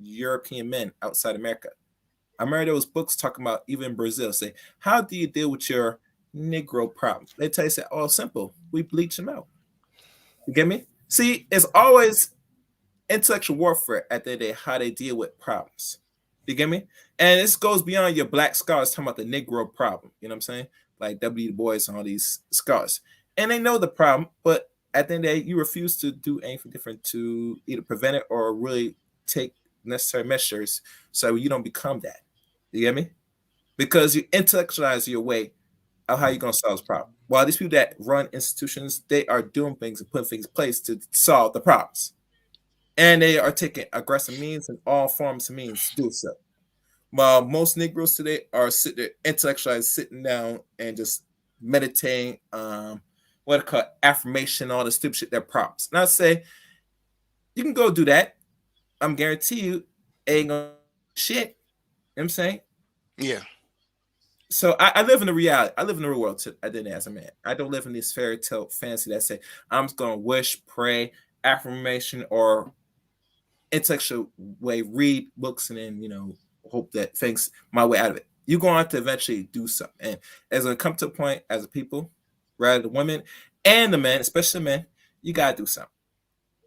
European men outside America. I remember those books talking about, even Brazil, say, how do you deal with your Negro problems? They tell you, say, oh, simple, we bleach them out. You get me? See, it's always intellectual warfare at the end of the day, how they deal with problems. You get me? And this goes beyond your black scholars talking about the Negro problem. You know what I'm saying? Like W. Du Bois and all these scholars. And they know the problem, but at the end of the day, you refuse to do anything different to either prevent it or really take necessary measures so you don't become that. You get me? Because you intellectualize your way of how you're going to solve this problem. While these people that run institutions, they are doing things and putting things in place to solve the problems. And they are taking aggressive means and all forms of means to do so. While most Negroes today are intellectualized, sitting down and just meditating, what I call affirmation, all the stupid shit, their props. Now say, you can go do that. I'm guarantee you ain't gonna shit. You know what I'm saying?
Yeah.
So I live in the reality. I live in the real world. I didn't as a man. I don't live in this fairy tale fantasy that say I'm just gonna wish, pray, affirmation, or intellectual way, read books, and then hope that things my way out of it. You're going to have to eventually do something. And as I come to a point as a people, rather the women and the men, especially the men, you gotta do something.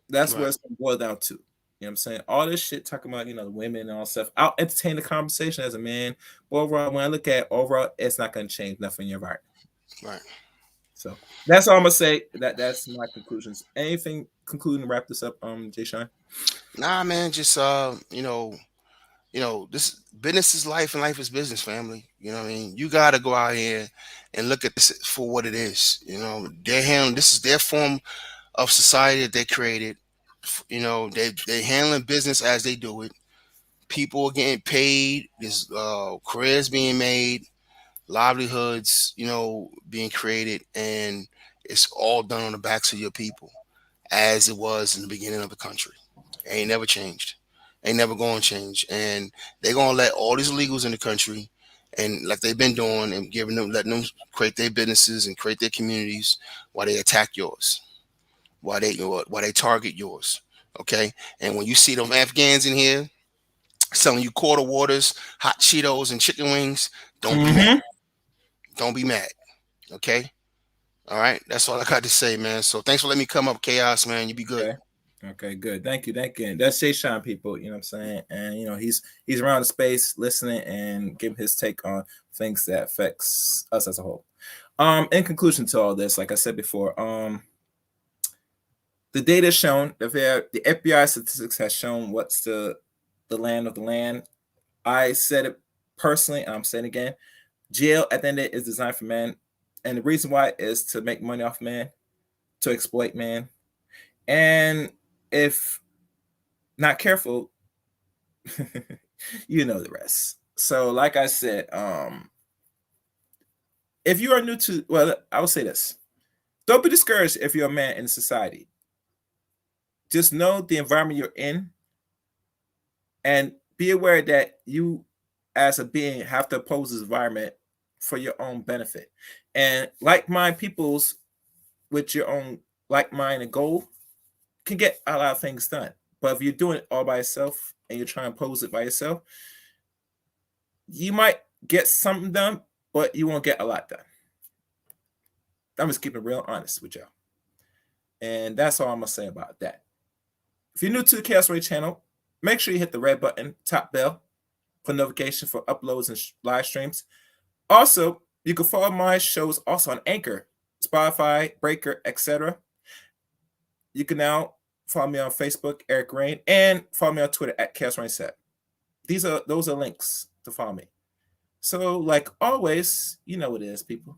That's where it's gonna boil down to. You know what I'm saying? All this shit talking about, the women and all stuff. I'll entertain the conversation as a man. But overall, when I look at overall, it's not gonna change nothing in your environment.
Right.
So that's all I'm gonna say. That's my conclusions. Anything concluding to wrap this up, Jay Shine?
Nah, man, just this business is life and life is business, family. You know what I mean? You gotta go out here and look at this for what it is. This is their form of society that they created. They handling business as they do it. People are getting paid. There's careers being made. livelihoods, being created, and it's all done on the backs of your people, as it was in the beginning of the country. It ain't never changed. Ain't never going to change. And they're going to let all these illegals in the country, and like they've been doing, and letting them create their businesses and create their communities while they attack yours, while they target yours. Okay. And when you see them Afghans in here selling you quarter waters, hot Cheetos, and chicken wings, don't be mad. Don't be mad. Okay. All right. That's all I got to say, man. So thanks for letting me come up, Chaos, man. You be good.
Okay, good. Thank you. And that's Jay Sean, people. You know what I'm saying? And he's around the space, listening and giving his take on things that affects us as a whole. In conclusion to all this, like I said before, the data has shown that the FBI statistics has shown what's the land of the land. I said it personally, and I'm saying it again. Jail at the end of it is designed for man, and the reason why is to make money off man, to exploit man, and if not careful, you know the rest. So, like I said, if you are new to, well, I will say this: don't be discouraged if you're a man in society. Just know the environment you're in, and be aware that you, as a being, have to oppose this environment for your own benefit. And like-minded peoples with your own like-minded goal can get a lot of things done. But if you're doing it all by yourself and you're trying to pose it by yourself, you might get something done, but you won't get a lot done. I'm just keeping it real honest with y'all. And that's all I'm going to say about that. If you're new to the Chaos Radio channel, make sure you hit the red button, top bell, for notification for uploads and live streams. Also, you can follow my shows also on Anchor, Spotify, Breaker, etc. You can now follow me on Facebook, Eric Rain, and follow me on Twitter at Chaos Rain Set. Those are links to follow me. So, like always, you know what it is, people.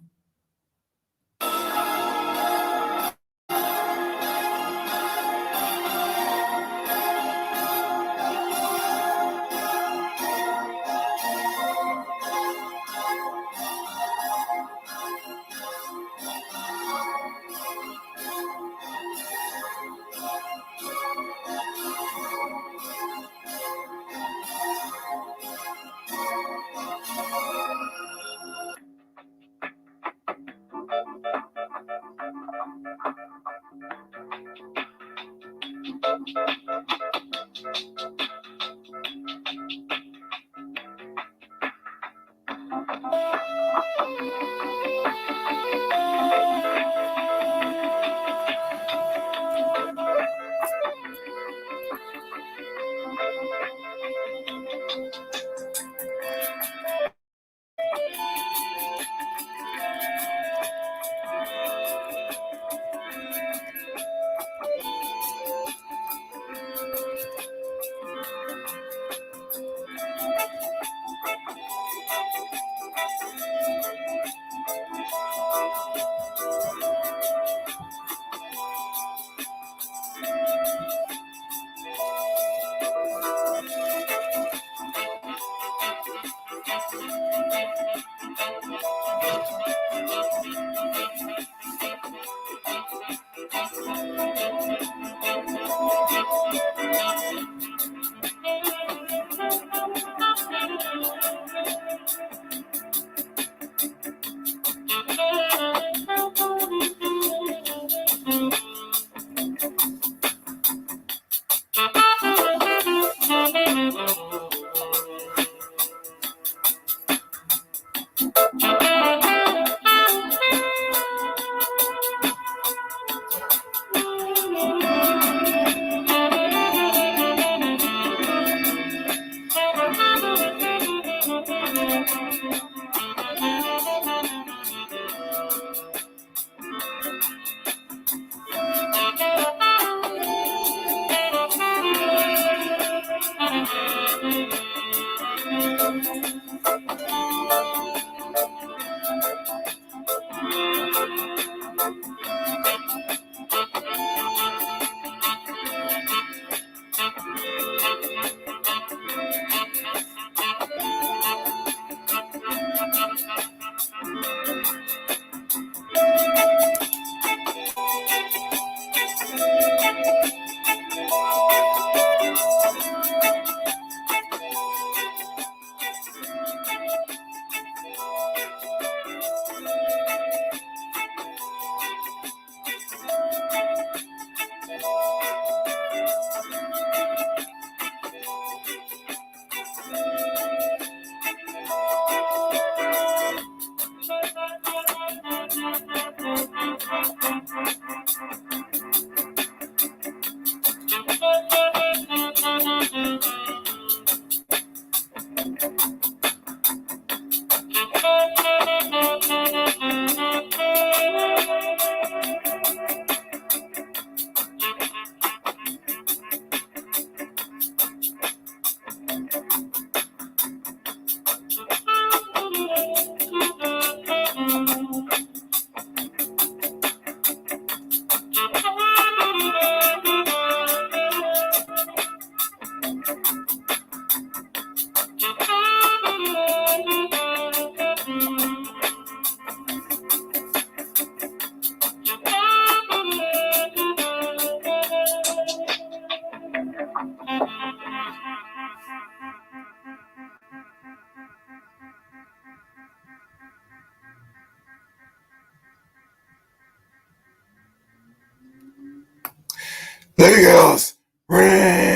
Baby girls, run.